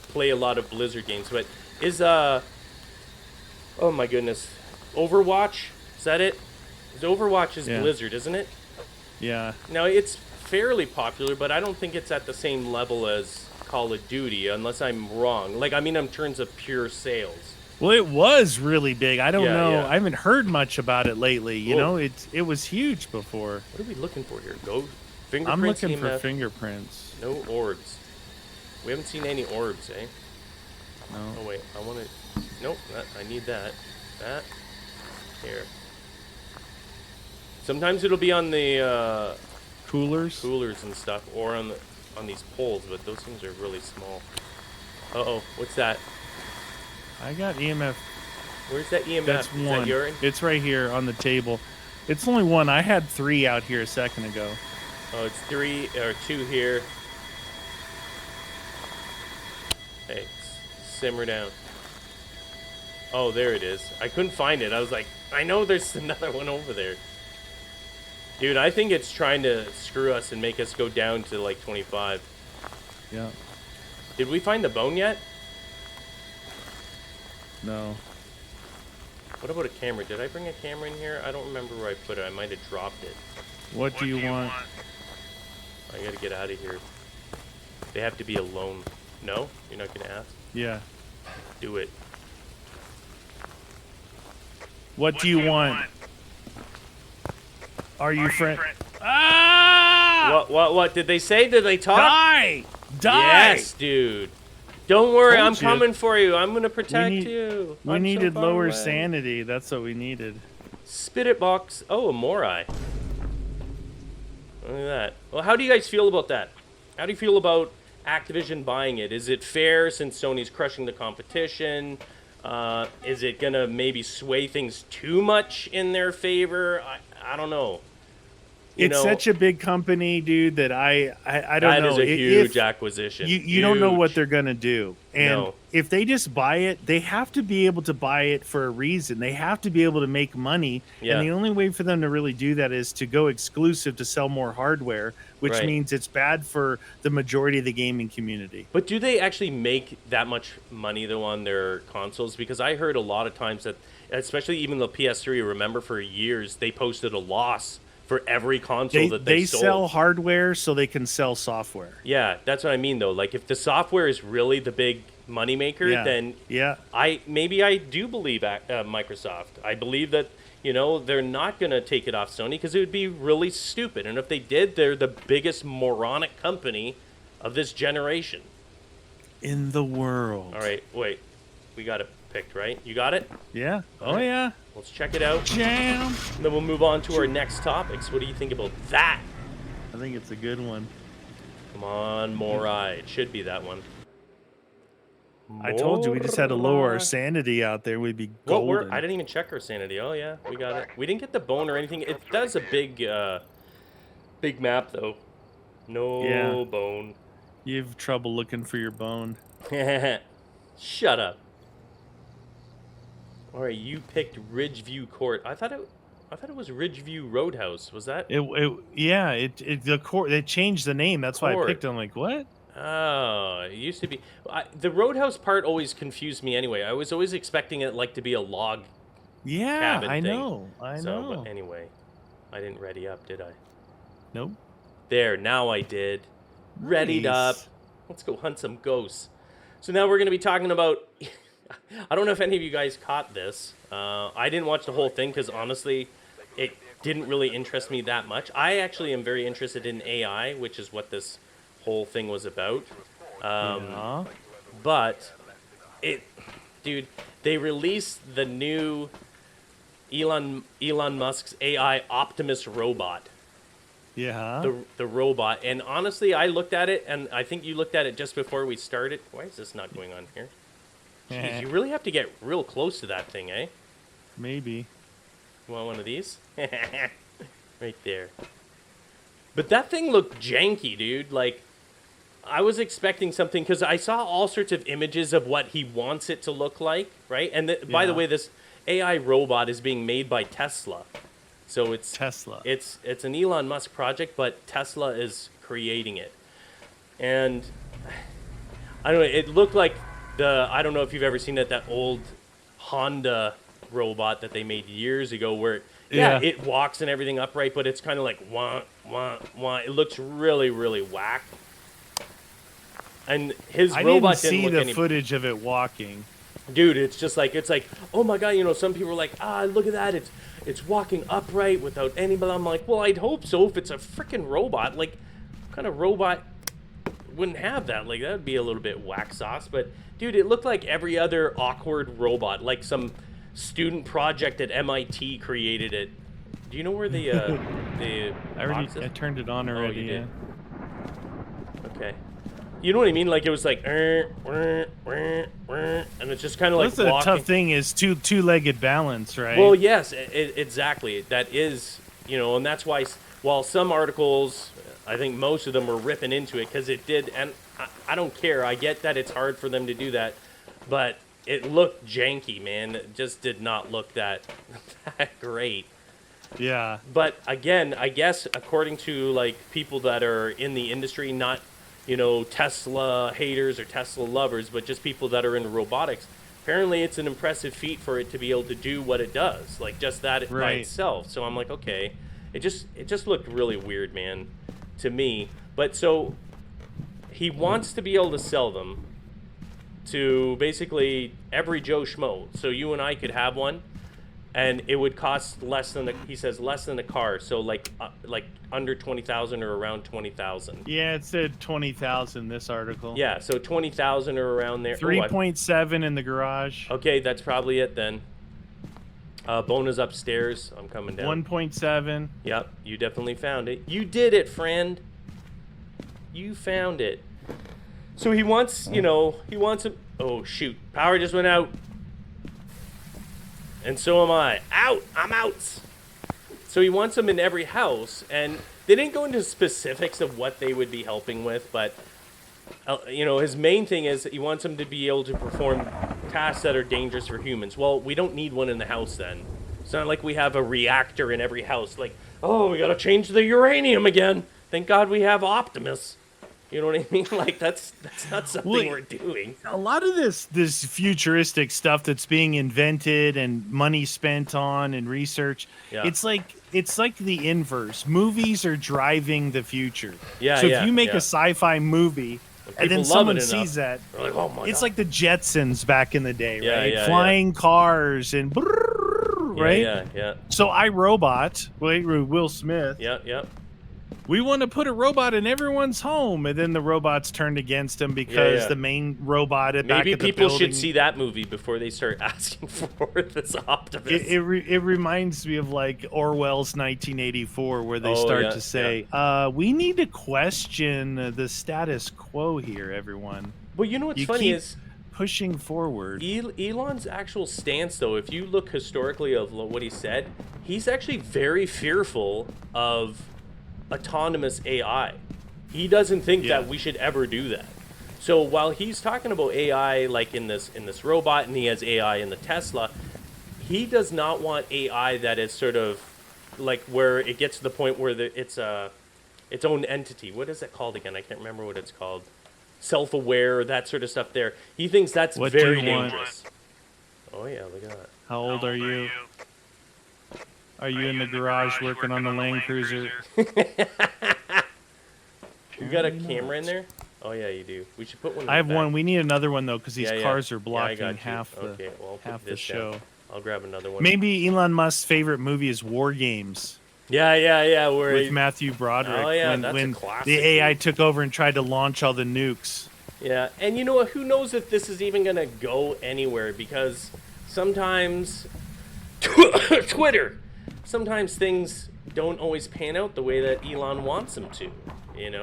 play a lot of Blizzard games. But is oh my goodness, Overwatch? Is that it? Overwatch is Blizzard, isn't it? Yeah. Now it's fairly popular, but I don't think it's at the same level as Call of Duty, unless I'm wrong. Like, I mean, in terms of pure sales. Well, it was really big. I don't know. Yeah. I haven't heard much about it lately. You know, it was huge before. What are we looking for here? Go fingerprints. I'm looking for EMF. fingerprints. No orbs. We haven't seen any orbs, eh? No. Oh wait, I want to. Nope, I need that. That. Here. Sometimes it'll be on the Coolers and stuff, or on these poles, but those things are really small. Uh-oh, what's that? I got EMF. Where's that EMF? That's Is one. that urine? It's right here on the table. It's only one. I had 3 out here a second ago. Oh, it's 3 or 2 here. Hey, simmer down. Oh, there it is. I couldn't find it. I was like, I know there's another one over there. Dude, I think it's trying to screw us and make us go down to like 25. Yeah. Did we find the bone yet? No. What about a camera? Did I bring a camera in here? I don't remember where I put it. I might have dropped it. What do you want? I gotta get out of here. They have to be alone. No? You're not gonna ask? Yeah. Do it. What do you want? Are you friend? Ah! What? Did they say? Did they talk? Die! Yes, dude. Don't worry, Told I'm you. coming for you. I'm gonna protect you. We I'm needed so far lower away. sanity. That's what we needed. Spit it box. Oh, a Morai. Look at that. Well, how do you guys feel about that? How do you feel about Activision buying it? Is it fair since Sony's crushing the competition? Is it gonna maybe sway things too much in their favor? I don't know. It's such a big company, dude, that I don't know. That is a huge acquisition. You don't know what they're gonna do, and No. if they just buy it, they have to be able to buy it for a reason. They have to be able to make money, Yeah. and the only way for them to really do that is to go exclusive to sell more hardware, which Right. means it's bad for the majority of the gaming community. But do they actually make that much money though on their consoles? Because I heard a lot of times that, especially even the PS3, remember for years they posted a loss for every console that they sold. Sell hardware so they can sell software. Yeah, that's what I mean though. Like if the software is really the big moneymaker, then I do believe Microsoft. I believe that they're not going to take it off Sony because it would be really stupid. And if they did, they're the biggest moronic company of this generation in the world. All right, wait, we got it picked, right? You got it? Yeah. All right. Yeah. Let's check it out. Jam. And then we'll move on to our next topics. What do you think about that? I think it's a good one. Come on, Morai. It should be that one. I told you we just had to lower our sanity out there. We'd be golden. I didn't even check our sanity. Oh yeah, we got it. We didn't get the bone or anything. It does a big map though. No bone. You have trouble looking for your bone. Shut up. All right, you picked Ridgeview Court. I thought it was Ridgeview Roadhouse. Was that? They changed the name. That's why I picked it. I'm like, what? Oh, it used to be. The Roadhouse part always confused me anyway. I was always expecting it to be a log cabin I thing. know. But anyway, I didn't ready up, did I? Nope. There, now I did. Readied up. Let's go hunt some ghosts. So now we're going to be talking about... I don't know if any of you guys caught this. I didn't watch the whole thing because honestly, it didn't really interest me that much. I actually am very interested in AI, which is what this whole thing was about. But dude, they released the new Elon Musk's AI Optimus robot. Yeah. The robot. And honestly, I looked at it, and I think you looked at it just before we started. Why is this not going on here? Jeez, you really have to get real close to that thing, eh? Maybe. You want one of these? Right there. But that thing looked janky, dude. Like, I was expecting something, because I saw all sorts of images of what he wants it to look like, right? And by the way, this AI robot is being made by Tesla. So it's Tesla. It's an Elon Musk project, but Tesla is creating it. And I don't know, it looked like I don't know if you've ever seen that old Honda robot that they made years ago where it walks and everything upright, but it's kind of like wah, wah, wah. It looks really, really whack. And his robot didn't look I didn't see the footage of it walking. Dude, it's like, oh my god, some people are like, look at that, it's walking upright without anybody. I'm like, well, I'd hope so if it's a freaking robot. Like, what kind of robot wouldn't have that? Like, that would be a little bit whack sauce. But dude, it looked like every other awkward robot, like some student project at MIT created it. Do you know where the I turned it on already. Oh, you did? Okay. You know what I mean? Like, it was like, and it's just kind of like walking. That's the tough thing is two-legged balance, right? Well, yes, exactly. That is, and that's why, while some articles, I think most of them were ripping into it because it did, and I don't care. I get that it's hard for them to do that, but it looked janky, man. It just did not look that great. Yeah. But again, I guess according to like people that are in the industry, not Tesla haters or Tesla lovers, but just people that are into robotics. Apparently, it's an impressive feat for it to be able to do what it does, like just that by itself. So I'm like, okay, it just looked really weird, man, to me. But so he wants to be able to sell them to basically every Joe Schmo. So you and I could have one, and it would cost less than less than a car. So like under 20,000 or around 20,000. Yeah, it said 20,000 this article. Yeah, so 20,000 or around there. 3.7 in the garage. Okay, that's probably it then. Bona's upstairs. I'm coming down. 1.7. Yep, you definitely found it. You did it, friend. You found it. So he wants, a... Oh, shoot. Power just went out. And so am I. Out! I'm out! So he wants them in every house, and they didn't go into specifics of what they would be helping with, but, his main thing is he wants them to be able to perform tasks that are dangerous for humans. Well, we don't need one in the house then. It's not like we have a reactor in every house. Like, oh, we gotta change the uranium again. Thank God we have Optimus. You know what I mean? Like, that's not something we're doing. A lot of this futuristic stuff that's being invented and money spent on and research, it's like the inverse. Movies are driving the future. Yeah, so if you make a sci-fi movie and then someone sees that, like, oh my it's God. like the Jetsons back in the day, right? Yeah, flying cars and brrr, right? Yeah. So iRobot, Will Smith. Yeah. We want to put a robot in everyone's home, and then the robots turned against him because the main robot back at the building. Maybe people should see that movie before they start asking for this Optimus. It reminds me of like Orwell's 1984, where they start to say, we need to question the status quo here, everyone. Well, you know what's funny is pushing forward. Elon's actual stance, though, if you look historically of what he said, he's actually very fearful of autonomous AI. He doesn't think that we should ever do that. So while he's talking about AI like in this robot, and he has AI in the Tesla, he does not want AI that is sort of like where it gets to the point where it's its own entity. What is it called again? I can't remember what it's called. Self-aware, that sort of stuff there. He thinks that's very dangerous. Oh yeah, look at that. How old are you? Are you in the garage working on the Land Cruiser? You got a camera in there? Oh yeah, you do. We should put one in I have the back. one. We need another one though, because these cars are blocking half the show. Down. I'll grab another one. Maybe Elon Musk's favorite movie is War Games. Yeah. With Matthew Broderick. Oh yeah, when a classic. The AI took over and tried to launch all the nukes. Yeah, and you know what? Who knows if this is even gonna go anywhere? Because sometimes Twitter. Sometimes things don't always pan out the way that Elon wants them to,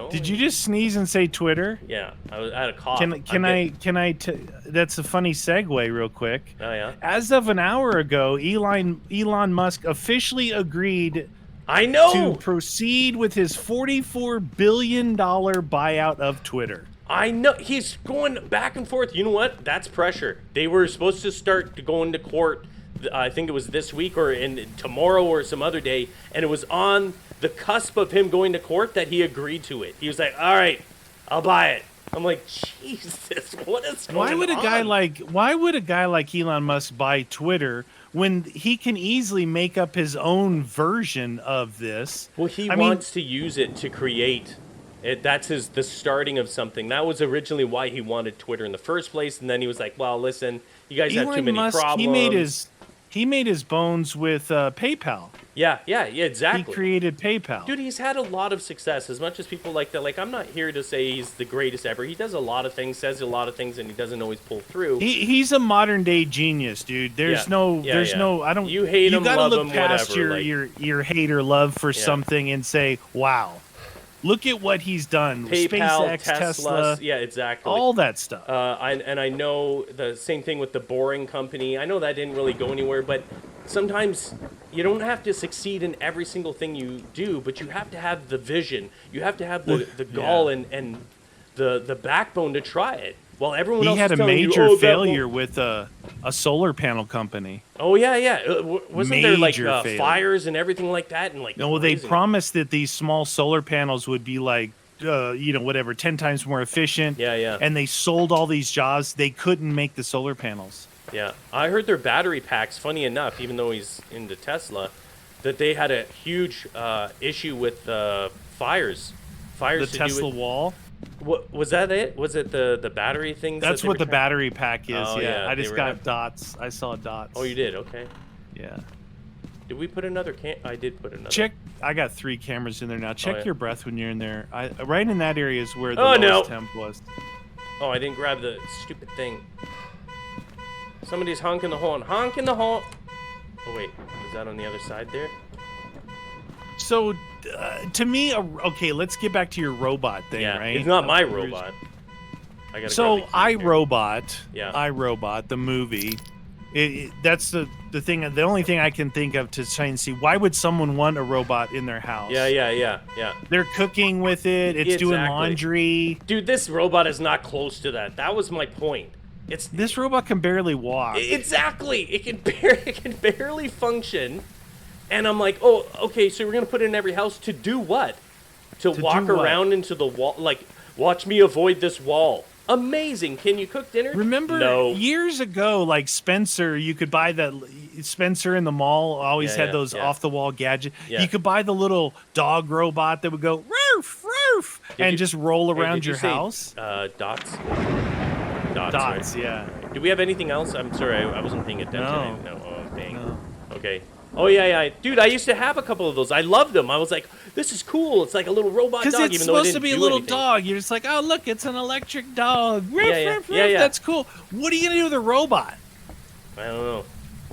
Did you just sneeze and say Twitter? Yeah, I had a cough. That's a funny segue real quick. Oh, yeah? As of an hour ago, Elon Musk officially agreed to proceed with his $44 billion buyout of Twitter. I know. He's going back and forth. You know what? That's pressure. They were supposed to start going to court I think it was this week or tomorrow or some other day, and it was on the cusp of him going to court that he agreed to it. He was like, "All right, I'll buy it." I'm like, Jesus, what is going on? Why would a guy like Elon Musk buy Twitter when he can easily make up his own version of this? Well, he wants to use it to create it. That's the starting of something. That was originally why he wanted Twitter in the first place, and then he was like, "Well, listen, you guys have too many problems." He made his bones with PayPal. Yeah, exactly. He created PayPal. Dude, he's had a lot of success. As much as people like that, like, I'm not here to say he's the greatest ever. He does a lot of things, says a lot of things, and he doesn't always pull through. He's a modern day genius, dude. There's no. I don't. You hate him, love him, whatever. You gotta look past your hate or love for something and say, wow. Look at what he's done. PayPal, SpaceX, Tesla. Yeah, exactly. All that stuff. I know the same thing with the Boring Company. I know that didn't really go anywhere, but sometimes you don't have to succeed in every single thing you do, but you have to have the vision. You have to have the gall and the backbone to try it. While everyone else had a major failure with a solar panel company. Oh yeah. Wasn't there like failure. fires and everything like that? And like no, they promised that these small solar panels would be like 10 times more efficient. Yeah. And they sold all these jobs. They couldn't make the solar panels. Yeah, I heard their battery packs. Funny enough, even though he's into Tesla, that they had a huge issue with fires. The Tesla wall. What was that? It was it the battery things. That's what the battery pack is. Oh, yeah, I just got dots. I saw dots. Oh, you did? Okay. Yeah. Did we put another I did put another. Check. I got 3 cameras in there now. Check your breath when you're in there. Right in that area is where the lowest temp was. Oh, I didn't grab the stupid thing. Somebody's honking the horn. Honking the horn. Oh wait, is that on the other side there? So, to me, okay, let's get back to your robot thing, right? It's not my robot. iRobot. Yeah. iRobot, the movie. That's the thing. The only thing I can think of to try and see why would someone want a robot in their house? Yeah. They're cooking with it. It's doing laundry. Dude, this robot is not close to that. That was my point. This robot can barely walk. Exactly. It can barely function. And I'm like, oh, okay, so we're going to put it in every house to do what? To walk around into the wall? Like, watch me avoid this wall. Amazing. Can you cook dinner? Remember years ago, like Spencer, you could buy that. Spencer in the mall always had those off-the-wall gadgets. Yeah. You could buy the little dog robot that would go, roof, roof, and just roll around your house. Dots? Dots, right? Yeah. Do we have anything else? I'm sorry, I wasn't paying attention. No. Oh, dang. No. Okay. Oh, yeah. Dude, I used to have a couple of those. I loved them. I was like, this is cool. It's like a little robot dog. Because it's supposed to be a little dog. You're just like, oh, look, it's an electric dog. Yeah. That's cool. What are you going to do with a robot? I don't know.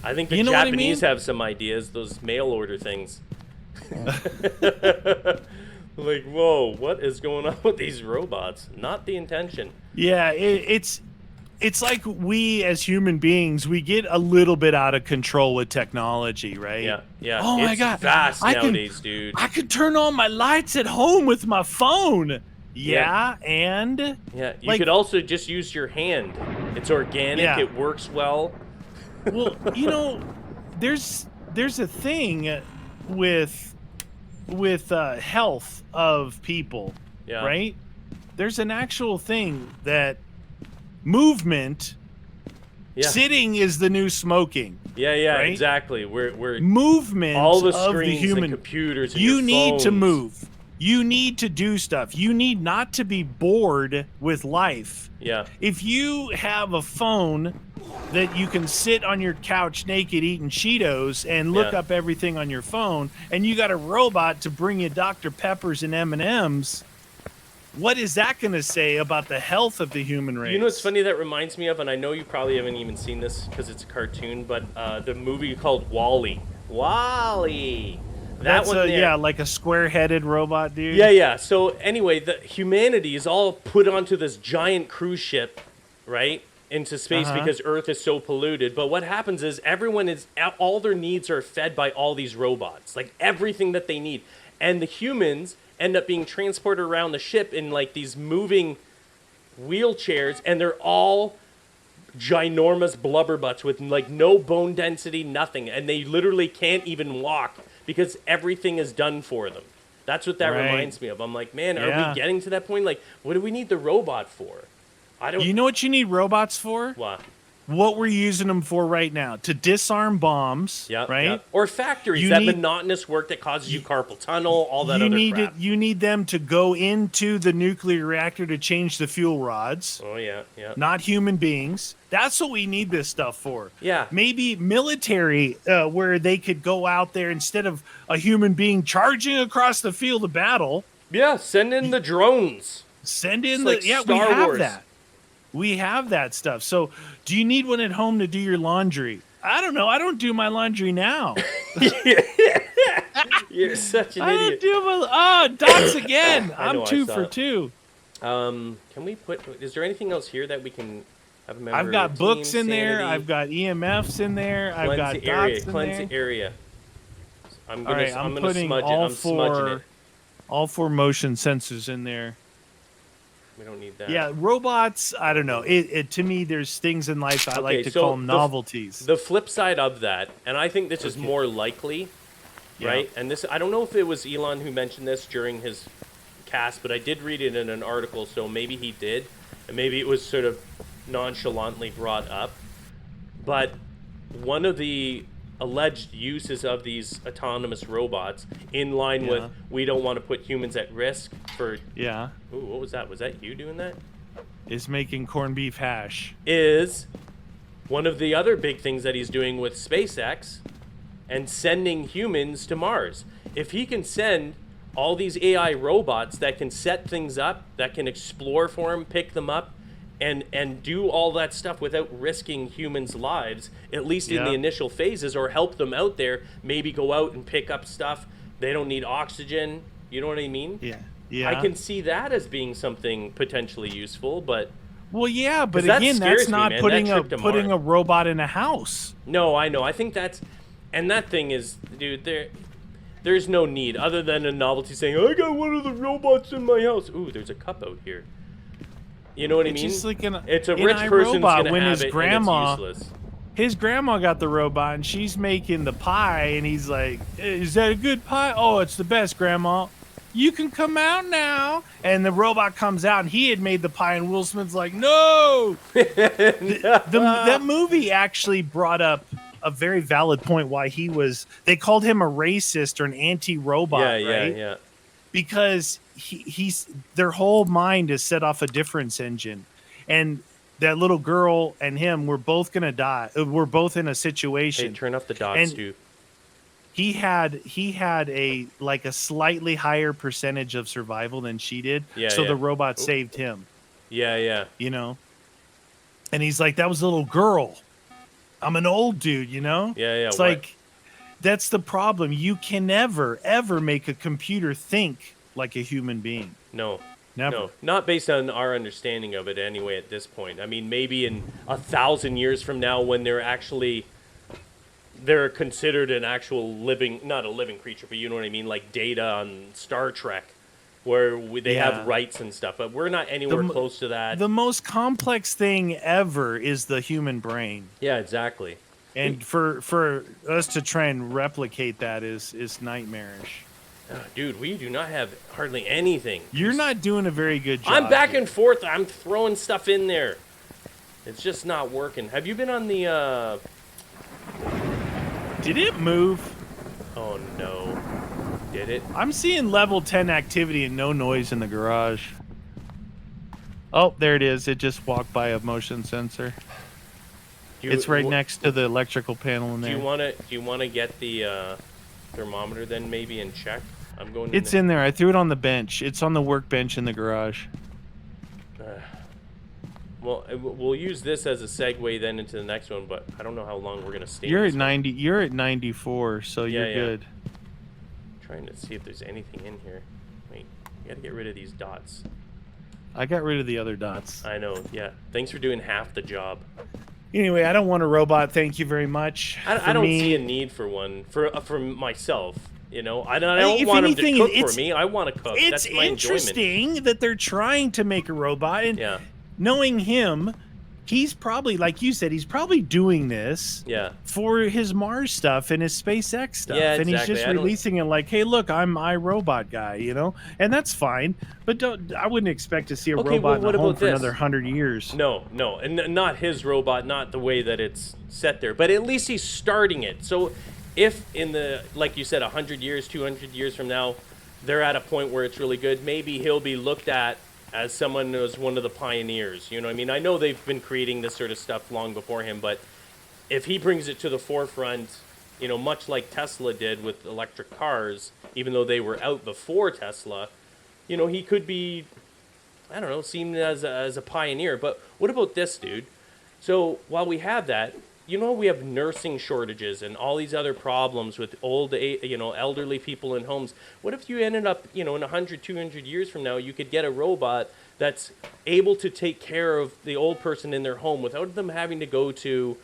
I think the Japanese have some ideas, those mail order things. Like, whoa, what is going on with these robots? Not the intention. Yeah, it's like we as human beings, we get a little bit out of control with technology, right? Yeah. Oh my God, fast nowadays, dude. I can turn on my lights at home with my phone. And you could also just use your hand. It's organic. Yeah. It works well. Well, there's a thing with health of people, right? There's an actual thing that movement. Sitting is the new smoking. Yeah, right? Exactly. We're movement all the of screens the human and computers. And you need phones. to move. You need to do stuff. You need not to be bored with life. Yeah. If you have a phone that you can sit on your couch naked eating Cheetos and look up everything on your phone, and you got a robot to bring you Dr. Peppers and M&Ms, what is that going to say about the health of the human race? You know what's funny that reminds me of, and I know you probably haven't even seen this because it's a cartoon, but the movie called WALL-E. WALL-E. That's like a square-headed robot, dude. Yeah. So anyway, the humanity is all put onto this giant cruise ship, right, into space because Earth is so polluted. But what happens is all their needs are fed by all these robots, like everything that they need, and the humans end up being transported around the ship in like these moving wheelchairs, and they're all ginormous blubber butts with like no bone density, nothing, and they literally can't even walk because everything is done for them. That's what that reminds me of. I'm like, man, are we getting to that point? Like, what do we need the robot for? I don't. You know what you need robots for? What we're using them for right now, to disarm bombs, right? Yep. Or factories, that monotonous work that causes you carpal tunnel, all that other crap. You need them to go into the nuclear reactor to change the fuel rods. Oh, yeah. Not human beings. That's what we need this stuff for. Yeah. Maybe military, where they could go out there instead of a human being charging across the field of battle. Yeah, send in the drones. Send in we have that. We have that stuff. So, do you need one at home to do your laundry? I don't know. I don't do my laundry now. You're such an idiot. Dots again. I'm 2 for 2. Can we put? Is there anything else here that we can have a member? I've got books in there. I've got EMFs in there. I've got dots in there. Cleanse the area. I'm gonna putting smudge it. I'm smudging it. All 4 motion sensors in there. We don't need that. Yeah, robots, I don't know. To me, there's things in life I like to call them novelties. The flip side of that, and I think this is more likely, right? And this, I don't know if it was Elon who mentioned this during his cast, but I did read it in an article, so maybe he did, and maybe it was sort of nonchalantly brought up. But one of the alleged uses of these autonomous robots, in line with we don't want to put humans at risk for... Yeah. Ooh, what was that? Was that you doing that? Is making corned beef hash. Is one of the other big things that he's doing with SpaceX and sending humans to Mars. If he can send all these AI robots that can set things up, that can explore for him, pick them up, and do all that stuff without risking humans' lives, at least in the initial phases, or help them out there, maybe go out and pick up stuff. They don't need oxygen. You know what I mean? Yeah. I can see that as being something potentially useful, but... Well, yeah, but again, that's not putting a robot in a house. No, I know. I think that's... And that thing is, dude, there's no need, other than a novelty saying, I got one of the robots in my house. Ooh, there's a cup out here. You know what I mean? Just like it's a rich person's gonna when have his it, grandma, and it's useless. His grandma got the robot, and she's making the pie, and he's like, "Is that a good pie? Oh, it's the best, Grandma. You can come out now." And the robot comes out, and he had made the pie, and Will Smith's like, "No." That movie actually brought up a very valid point why they called him a racist or an anti-robot, right? Yeah. Because he's their whole mind is set off a difference engine, and that little girl and him were both gonna die. We're both in a situation. Hey, turn off the dots, too. He had a slightly higher percentage of survival than she did. So the robot saved him. Yeah. You know, and he's like, that was a little girl. I'm an old dude. You know. Yeah. It's like. That's the problem. You can never, ever make a computer think like a human being. No. Never. No. Not based on our understanding of it anyway at this point. I mean, maybe in 1,000 years from now when they're considered an actual not a living creature, but you know what I mean? Like Data on Star Trek, where they have rights and stuff. But we're not anywhere close to that. The most complex thing ever is the human brain. Yeah, exactly. And for us to try and replicate that is nightmarish. Dude, we do not have hardly anything. You're not doing a very good job. I'm back and forth. I'm throwing stuff in there. It's just not working. Have you been on the... Did it move? Oh, no. Did it? I'm seeing level 10 activity and no noise in the garage. Oh, there it is. It just walked by a motion sensor. It's right next to the electrical panel in there. Do you want to get the thermometer then maybe and check? I'm going. It's in there. I threw it on the bench. It's on the workbench in the garage. Well, we'll use this as a segue then into the next one, but I don't know how long we're gonna stay. You're at 90. You're at 94, so you're good. Trying to see if there's anything in here. Wait, you gotta get rid of these dots. I got rid of the other dots. I know. Yeah. Thanks for doing half the job. Anyway, I don't want a robot. Thank you very much. I don't see a need for one for myself. You know, I don't want him to cook for me. I want to cook. That's my interesting enjoyment. That they're trying to make a robot, and knowing him, he's probably, like you said, he's probably doing this Yeah. for his Mars stuff and his SpaceX stuff. Yeah, And he's exactly. just I don't- releasing it like, hey, look, I'm iRobot guy, you know? And that's fine. But I wouldn't expect to see a Okay, robot well, in a what home about for this? another 100 years. No, and not his robot, not the way that it's set there. But at least he's starting it. So if in the, like you said, 100 years, 200 years from now, they're at a point where it's really good, maybe he'll be looked at as someone who's one of the pioneers. You know what I mean? I know they've been creating this sort of stuff long before him, but if he brings it to the forefront, you know, much like Tesla did with electric cars, even though they were out before Tesla, you know, he could be, I don't know, seen as a pioneer. But what about this, dude? So while we have that, you know, we have nursing shortages and all these other problems with elderly people in homes. What if you ended up, you know, in 100, 200 years from now, you could get a robot that's able to take care of the old person in their home without them having to go to,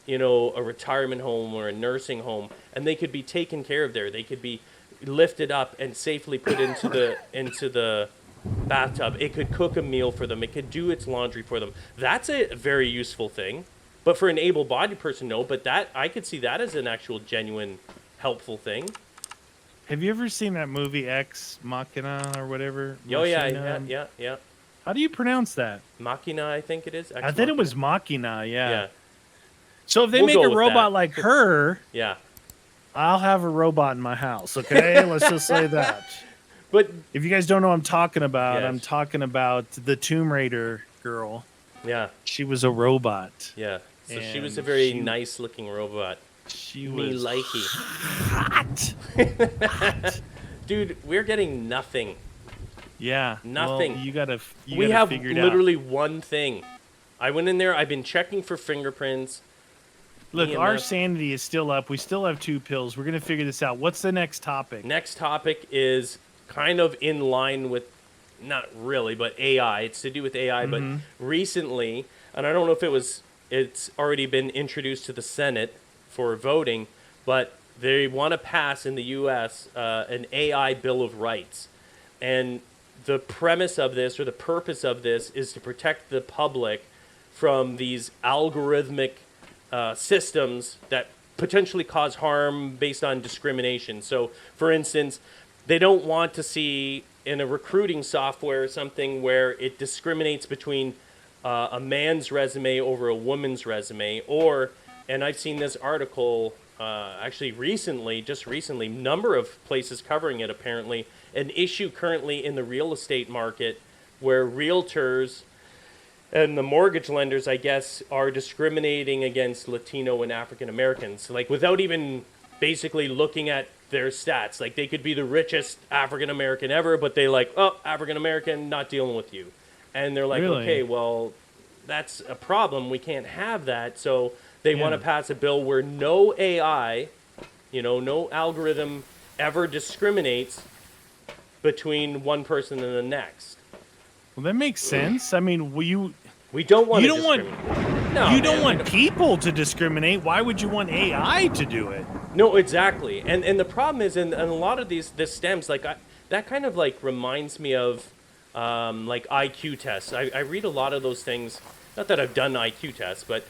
you know, a retirement home or a nursing home, and they could be taken care of there. They could be lifted up and safely put into the bathtub. It could cook a meal for them. It could do its laundry for them. That's a very useful thing. But for an able-bodied person, no. But that, I could see that as an actual genuine helpful thing. Have you ever seen that movie Ex Machina or whatever? Oh, yeah, Machina? yeah. How do you pronounce that? Machina, I think it is. I thought it was Machina, yeah. Yeah, So if they We'll make go a with robot that. like her, yeah. I'll have a robot in my house, okay? Let's just say that. But, If you guys don't know what I'm talking about, Yes. I'm talking about the Tomb Raider girl. yeah, She was a robot. yeah. So she was a And very she- nice-looking robot. She Me was likey. hot. Dude, we're getting nothing. Yeah. Nothing. Well, you gotta We have figure it out. literally one thing. I went in there, I've been checking for fingerprints. Look, our EMF. sanity is still up. We still have 2 pills. We're gonna figure this out. What's the next topic? Next topic is kind of in line with, not really, but AI. It's to do with AI, but recently, and I don't know if it's already been introduced to the Senate for voting, but they want to pass in the U.S. An AI Bill of Rights. And the premise of this, or the purpose of this, is to protect the public from these algorithmic systems that potentially cause harm based on discrimination. So, for instance, they don't want to see in a recruiting software something where it discriminates between a man's resume over a woman's resume, or, and I've seen this article actually just recently, number of places covering it apparently, an issue currently in the real estate market where realtors and the mortgage lenders, I guess, are discriminating against Latino and African Americans, like without even basically looking at their stats. Like they could be the richest African American ever, but they like, oh, African American, not dealing with you. And they're like, Really? okay, well, that's a problem. We can't have that. So they want to pass a bill where no AI, no algorithm ever discriminates between one person and the next. Well, that makes sense. I mean, We don't want You to don't want- discriminate. No, you don't man, want people to discriminate. Why would you want AI to do it? No, exactly. And the problem is, in a lot of this stems, like, that kind of, like, reminds me of, like, IQ tests. I read a lot of those things. Not that I've done IQ tests, but,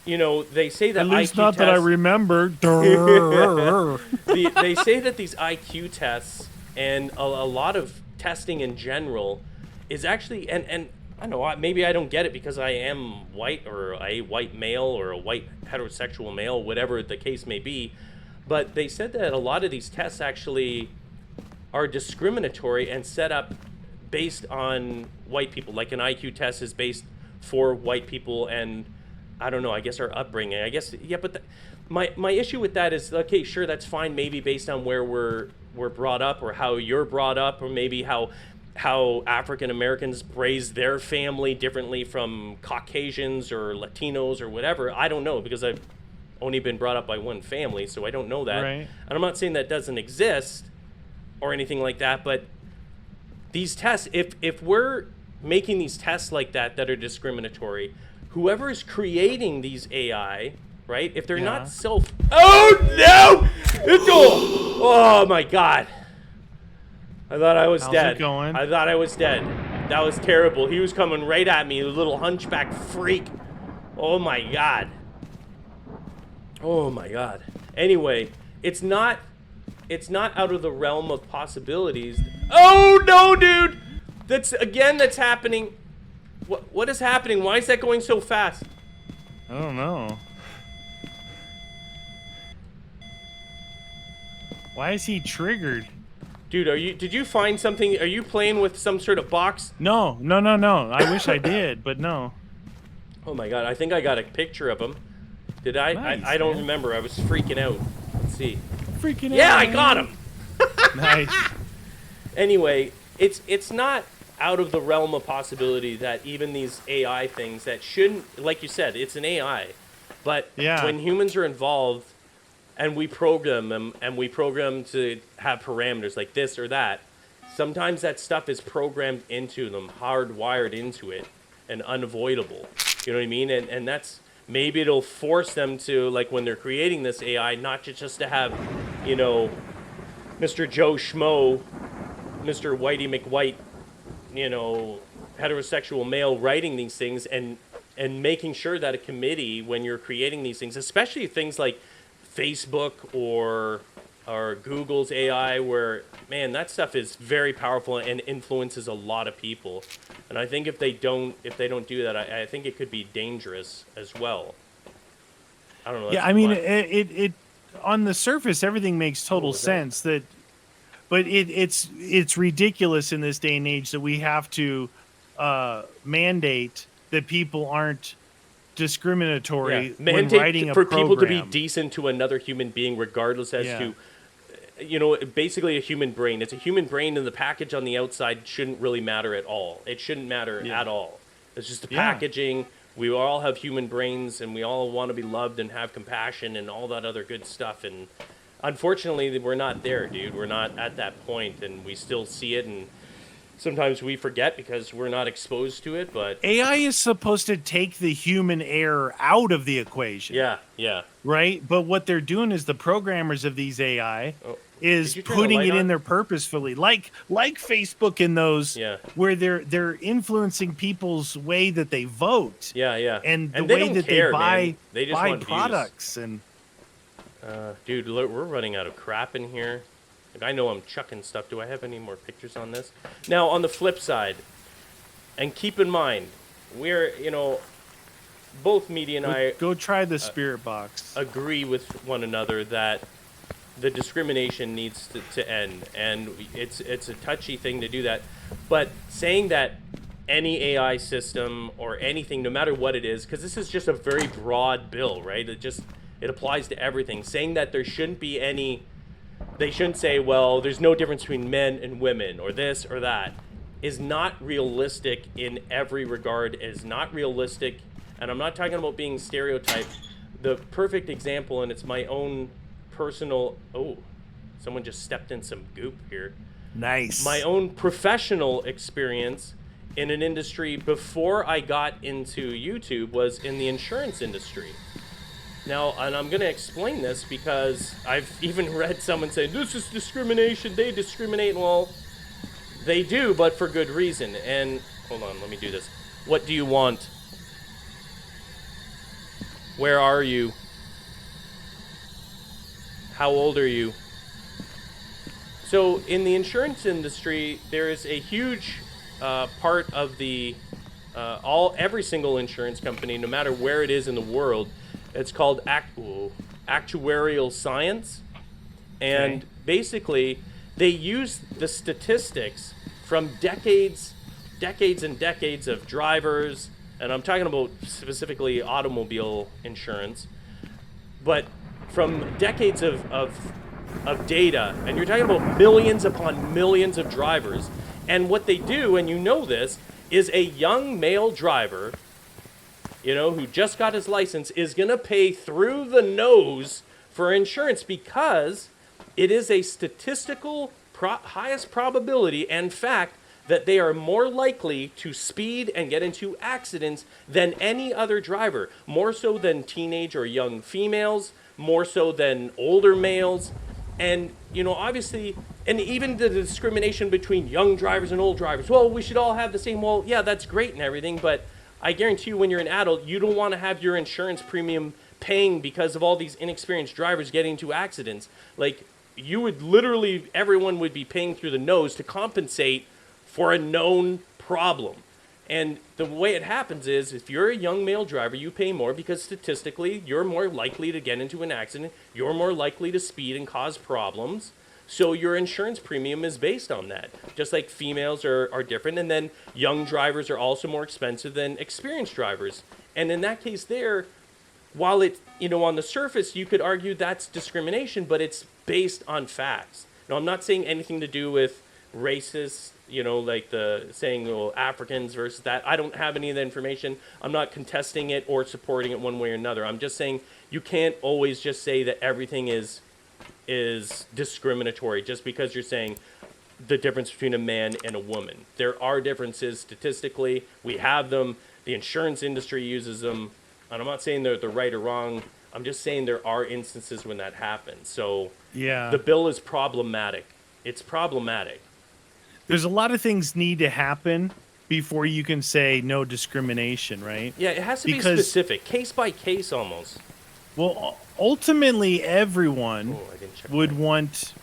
they say that At least IQ not that I tests... remember. They say that these IQ tests and a lot of testing in general is actually... And I don't know, maybe I don't get it because I am white, or a white male, or a white heterosexual male, whatever the case may be. But they said that a lot of these tests actually are discriminatory and set up based on white people. Like an IQ test is based for white people, and I don't know, I guess our upbringing. I guess, yeah, but my issue with that is, okay, sure, that's fine, maybe based on where we're brought up, or how you're brought up, or maybe how African Americans raise their family differently from Caucasians or Latinos or whatever. I don't know, because I've only been brought up by one family, so I don't know that. Right. And I'm not saying that doesn't exist or anything like that, but these tests, if we're making these tests like that are discriminatory, whoever is creating these AI, right, if they're Yeah. not Oh, no! Oh, my God. I thought I was How's dead. it going? I thought I was dead. That was terrible. He was coming right at me, a little hunchback freak. Oh my god. Oh my god. Anyway, it's not out of the realm of possibilities. Oh no, dude! That's happening. What is happening? Why is that going so fast? I don't know. Why is he triggered? Dude, did you find something? Are you playing with some sort of box? No. I wish I did, but no. Oh my god, I think I got a picture of him. Did I? Nice, I don't man. remember. I was freaking out. Let's see. Freaking Yeah, out, I man. got him. Nice. Anyway, it's not out of the realm of possibility that even these AI things that shouldn't, like you said, it's an AI. But Yeah. when humans are involved and we program them and we program to have parameters like this or that, sometimes that stuff is programmed into them, hardwired into it, and unavoidable. You know what I mean? And that's, maybe it'll force them to, like when they're creating this AI, not just to have, you know, Mr. Joe Schmo, Mr. Whitey McWhite, you know, heterosexual male writing these things and making sure that a committee, when you're creating these things, especially things like Facebook or Google's AI, where, man, that stuff is very powerful and influences a lot of people. And I think if they don't do that, I think it could be dangerous as well. I don't know. Yeah, I mean, it on the surface, everything makes total sense. But it's ridiculous in this day and age that we have to mandate that people aren't discriminatory when writing a program. People to be decent to another human being, regardless as to, you know, basically a human brain. It's a human brain, and the package on the outside shouldn't really matter at all. It shouldn't matter at all. It's just the packaging. We all have human brains, and we all want to be loved and have compassion and all that other good stuff. And unfortunately, we're not there, dude. We're not at that point, and we still see it, and sometimes we forget because we're not exposed to it. But AI is supposed to take the human error out of the equation. Yeah. Right? But what they're doing is the programmers of these AI is Did you turn putting the it light in on? there purposefully, like Facebook in those where they're influencing people's way that they vote. Yeah. And the they way don't that care, they buy man. They just want views. products and dude, look, we're running out of crap in here. Like, I know I'm chucking stuff. Do I have any more pictures on this? Now, on the flip side, and keep in mind, we're, you know, both Media and I go try the spirit box. agree with one another that the discrimination needs to end, and it's a touchy thing to do that. But saying that any AI system or anything, no matter what it is, because this is just a very broad bill, right? It applies to everything. Saying that there shouldn't be any, they shouldn't say, well, there's no difference between men and women or this or that, is not realistic in every regard, is not realistic. And I'm not talking about being stereotyped. The perfect example, and it's my own personal, someone just stepped in some goop here. Nice. My own professional experience in an industry before I got into YouTube was in the insurance industry. Now, and I'm going to explain this because I've even read someone say, this is discrimination, they discriminate. Well, they do, but for good reason. And, hold on, let me do this. What do you want? Where are you? How old are you? So, in the insurance industry, there is a huge part of the, every single insurance company, no matter where it is in the world, it's called actuarial science. And basically, they use the statistics from decades and decades of drivers, and I'm talking about specifically automobile insurance, but from decades of data, and you're talking about millions upon millions of drivers. And what they do, and you know this, is a young male driver, you know, who just got his license, is going to pay through the nose for insurance because it is a statistical highest probability and fact that they are more likely to speed and get into accidents than any other driver, more so than teenage or young females, more so than older males. And, you know, obviously And even the discrimination between young drivers and old drivers. Well, we should all have the same. Well, yeah, that's great and everything, but I guarantee you, when you're an adult, you don't want to have your insurance premium paying because of all these inexperienced drivers getting into accidents. Like, you would literally, everyone would be paying through the nose to compensate for a known problem. And the way it happens is, if you're a young male driver, you pay more because statistically, you're more likely to get into an accident. You're more likely to speed and cause problems. So your insurance premium is based on that. Just like females are different. And then young drivers are also more expensive than experienced drivers. And in that case there, while it, on the surface, you could argue that's discrimination, but it's based on facts. Now, I'm not saying anything to do with racist, like the saying, well, Africans versus that. I don't have any of the information. I'm not contesting it or supporting it one way or another. I'm just saying you can't always just say that everything is discriminatory just because you're saying the difference between a man and a woman. There are differences statistically. We have them. The insurance industry uses them. And I'm not saying they're right or wrong. I'm just saying there are instances when that happens. So yeah, the bill is problematic. It's problematic. There's a lot of things need to happen before you can say no discrimination, right? Yeah, it has to be specific, case by case almost. Well, ultimately, everyone would want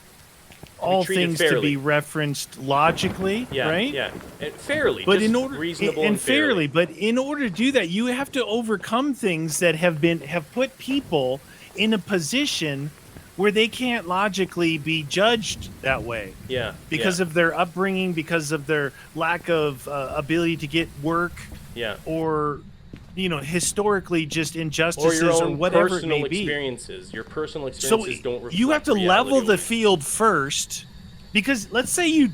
all things to be referenced logically, right? Yeah, and fairly, but just in order reasonable and fairly. But in order to do that, you have to overcome things that have put people in a position where they can't logically be judged that way. Yeah, because of their upbringing, because of their lack of ability to get work. Yeah, or historically just injustices or your own whatever personal it may be. Your personal experiences don't reflect you have to reality. level the field first, because let's say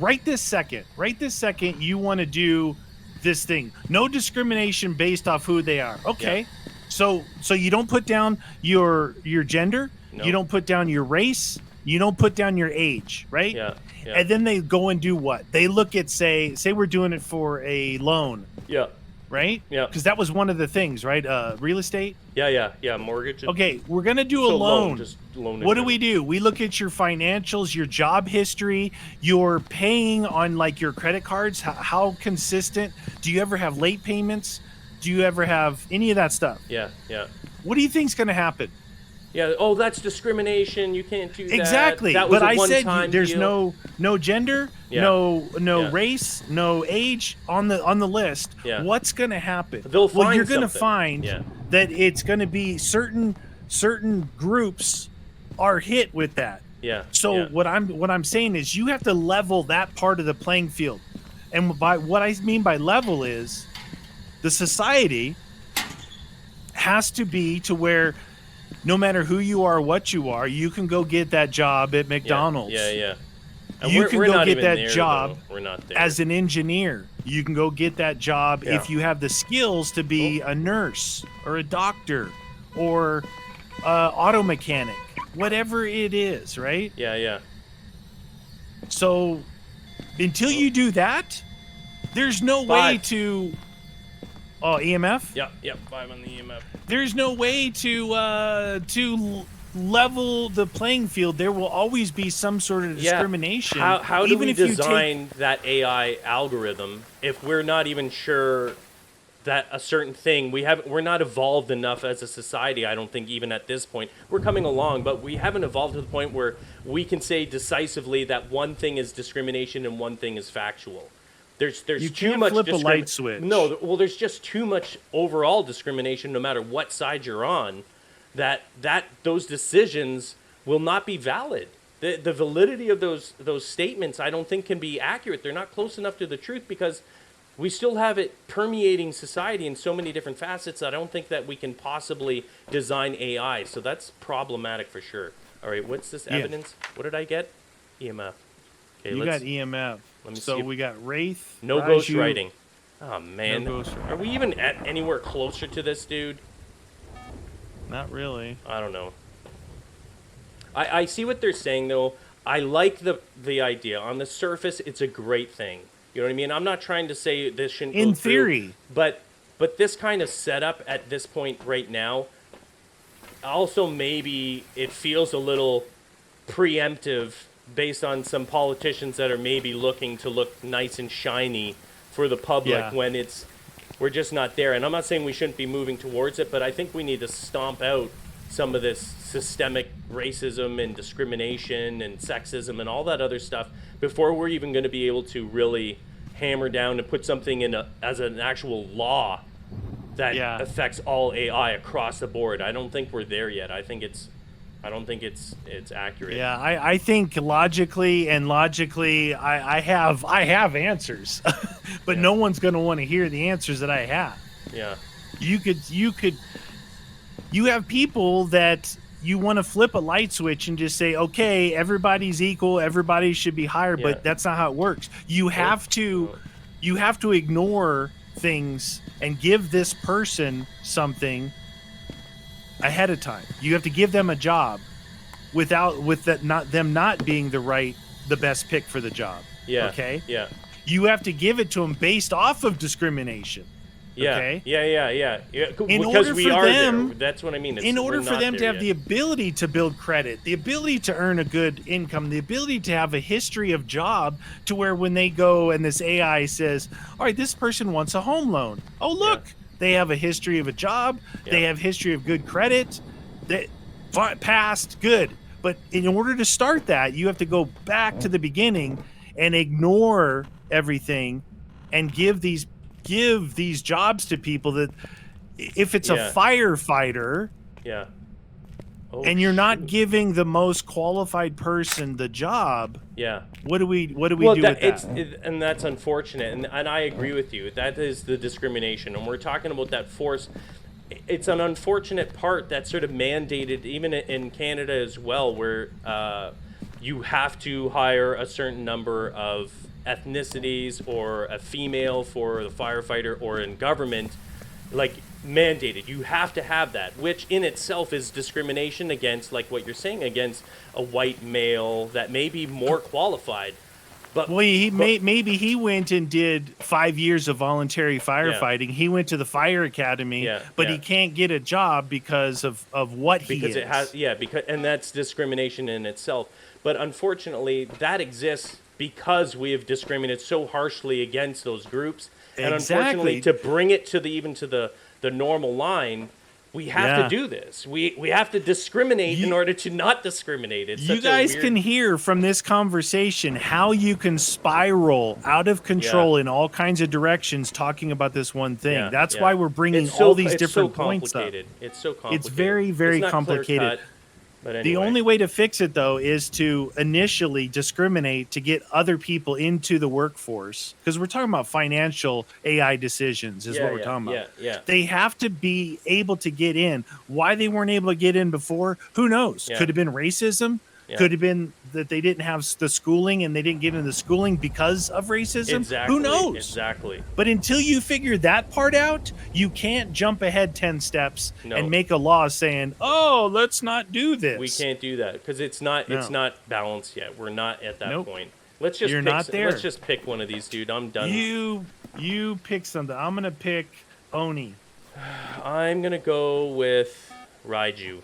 right this second you want to do this thing, no discrimination based off who they are. Okay, yeah. So you don't put down your gender, you don't put down your race, you don't put down your age, right? Yeah. And then they go and do what? They look at say we're doing it for a loan. Yeah. Right? Yeah. Because that was one of the things, right? Real estate? Yeah. Mortgage. Okay, we're going to do a loan. Just loan. What do? We look at your financials, your job history, your paying on like your credit cards. How consistent? Do you ever have late payments? Do you ever have any of that stuff? Yeah. What do you think's going to happen? Yeah. Oh, that's discrimination. You can't do that. Exactly. That was but a I said there's deal. no gender, no race, no age on the list. Yeah. What's going to happen? You're going to find that it's going to be certain groups are hit with that. Yeah. So what I'm saying is you have to level that part of the playing field. And by what I mean by level is the society has to be to where no matter who you are, what you are, you can go get that job at McDonald's. Yeah. And you can go get that there, job We're not there. as an engineer. You can go get that job if you have the skills to be a nurse or a doctor or auto mechanic, whatever it is, right? Yeah. So until you do that, there's no way to... Oh, EMF? Yeah, 5 on the EMF. There's no way to level the playing field. There will always be some sort of discrimination. How do we design that AI algorithm if we're not even sure that a certain thing we're not evolved enough as a society? I don't think even at this point we're coming along, but we haven't evolved to the point where we can say decisively that one thing is discrimination and one thing is factual. There's you too can't much flip a light switch. No, well, there's just too much overall discrimination, no matter what side you're on, that those decisions will not be valid. The validity of those statements, I don't think, can be accurate. They're not close enough to the truth because we still have it permeating society in so many different facets. I don't think that we can possibly design AI. So that's problematic for sure. All right, what's this evidence? What did I get? EMF. Okay, you got EMF. Let me so see. We got Wraith. No ghostwriting. Oh, man. No ghostwriting. Are we even at anywhere closer to this, dude? Not really. I don't know. I see what they're saying, though. I like the idea. On the surface, it's a great thing. You know what I mean? I'm not trying to say this shouldn't go in theory. But this kind of setup at this point right now, also maybe it feels a little preemptive based on some politicians that are maybe looking to look nice and shiny for the public when we're just not there. And I'm not saying we shouldn't be moving towards it, but I think we need to stomp out some of this systemic racism and discrimination and sexism and all that other stuff before we're even going to be able to really hammer down and put something in as an actual law that affects all AI across the board. I don't think we're there yet. I don't think it's accurate. Yeah, I think logically, I have answers, but no one's going to want to hear the answers that I have. Yeah. You have people that you want to flip a light switch and just say, okay, everybody's equal, everybody should be higher, but that's not how it works. You have to ignore things and give this person something ahead of time. You have to give them a job with them not being the best pick for the job. Yeah. Okay. Yeah. You have to give it to them based off of discrimination. Yeah. Okay? Yeah. Because we are there. That's what I mean. In order for them to have the ability to build credit, the ability to earn a good income, the ability to have a history of job to where when they go and this AI says, all right, this person wants a home loan. Oh, look, they have a history of a job. They have history of good credit. They passed, good. But in order to start that, you have to go back to the beginning and ignore everything and give these jobs to people that if it's a firefighter and you're not giving the most qualified person the job, what do we do with that? And that's unfortunate, and I agree with you. That is the discrimination, and we're talking about that force. It's an unfortunate part that's sort of mandated even in Canada as well, where you have to hire a certain number of ethnicities or a female for the firefighter, or in government, like mandated. You have to have that, which in itself is discrimination against, like what you're saying, against a white male that may be more qualified. But maybe he went and did 5 years of voluntary firefighting. He went to the fire academy, but he can't get a job because of what he is. Because it has, and that's discrimination in itself. But unfortunately, that exists because we have discriminated so harshly against those groups. And unfortunately, to bring it to the normal line, we have to do this. We have to discriminate in order to not discriminate. You guys can hear from this conversation how you can spiral out of control in all kinds of directions talking about this one thing. That's why we're bringing all these different points up. It's so complicated. It's very, very complicated. But anyway. The only way to fix it, though, is to initially discriminate to get other people into the workforce. Because we're talking about financial AI decisions is what we're talking about. They have to be able to get in. Why they weren't able to get in before, who knows? Could have been racism. Could have been that they didn't have the schooling and they didn't get into the schooling because of racism. Exactly. Who knows? Exactly. But until you figure that part out, you can't jump ahead 10 steps and make a law saying, "Oh, let's not do this." We can't do that because it's not balanced yet. We're not at that point. Let's just pick one of these, dude. I'm done. You pick something. I'm gonna pick Oni. I'm gonna go with Raiju.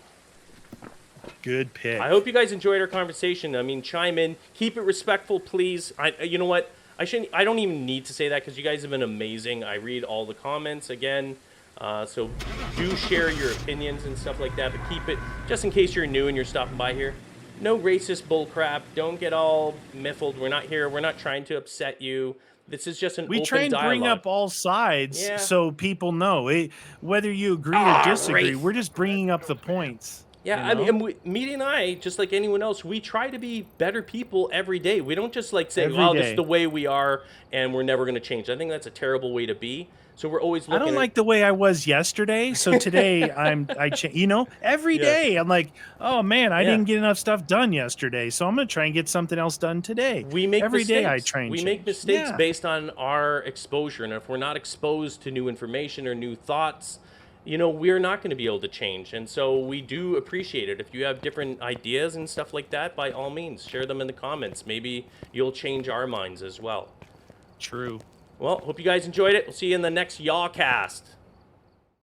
Good pick. I hope you guys enjoyed our conversation. I mean, chime in, keep it respectful, please. You know what? I don't even need to say that because you guys have been amazing. I read all the comments again, so do share your opinions and stuff like that. But keep it, just in case you're new and you're stopping by here. No racist bullcrap. Don't get all miffled. We're not here. We're not trying to upset you. This is just an open dialogue. We try and bring up all sides so people know whether you agree or disagree. We're just bringing up the points. Yeah, you know? I mean, Meaty and I, just like anyone else, we try to be better people every day. We don't just like say, "Well, this is the way we are, and we're never going to change." I think that's a terrible way to be. So we're always looking. I don't like the way I was yesterday, so today every day I'm like, "Oh man, I didn't get enough stuff done yesterday, so I'm going to try and get something else done today." We make every mistakes. day I try and we make mistakes based on our exposure, and if we're not exposed to new information or new thoughts, we're not going to be able to change. And so we do appreciate it. If you have different ideas and stuff like that, by all means, share them in the comments. Maybe you'll change our minds as well. True. Well, hope you guys enjoyed it. We'll see you in the next YAW Cast.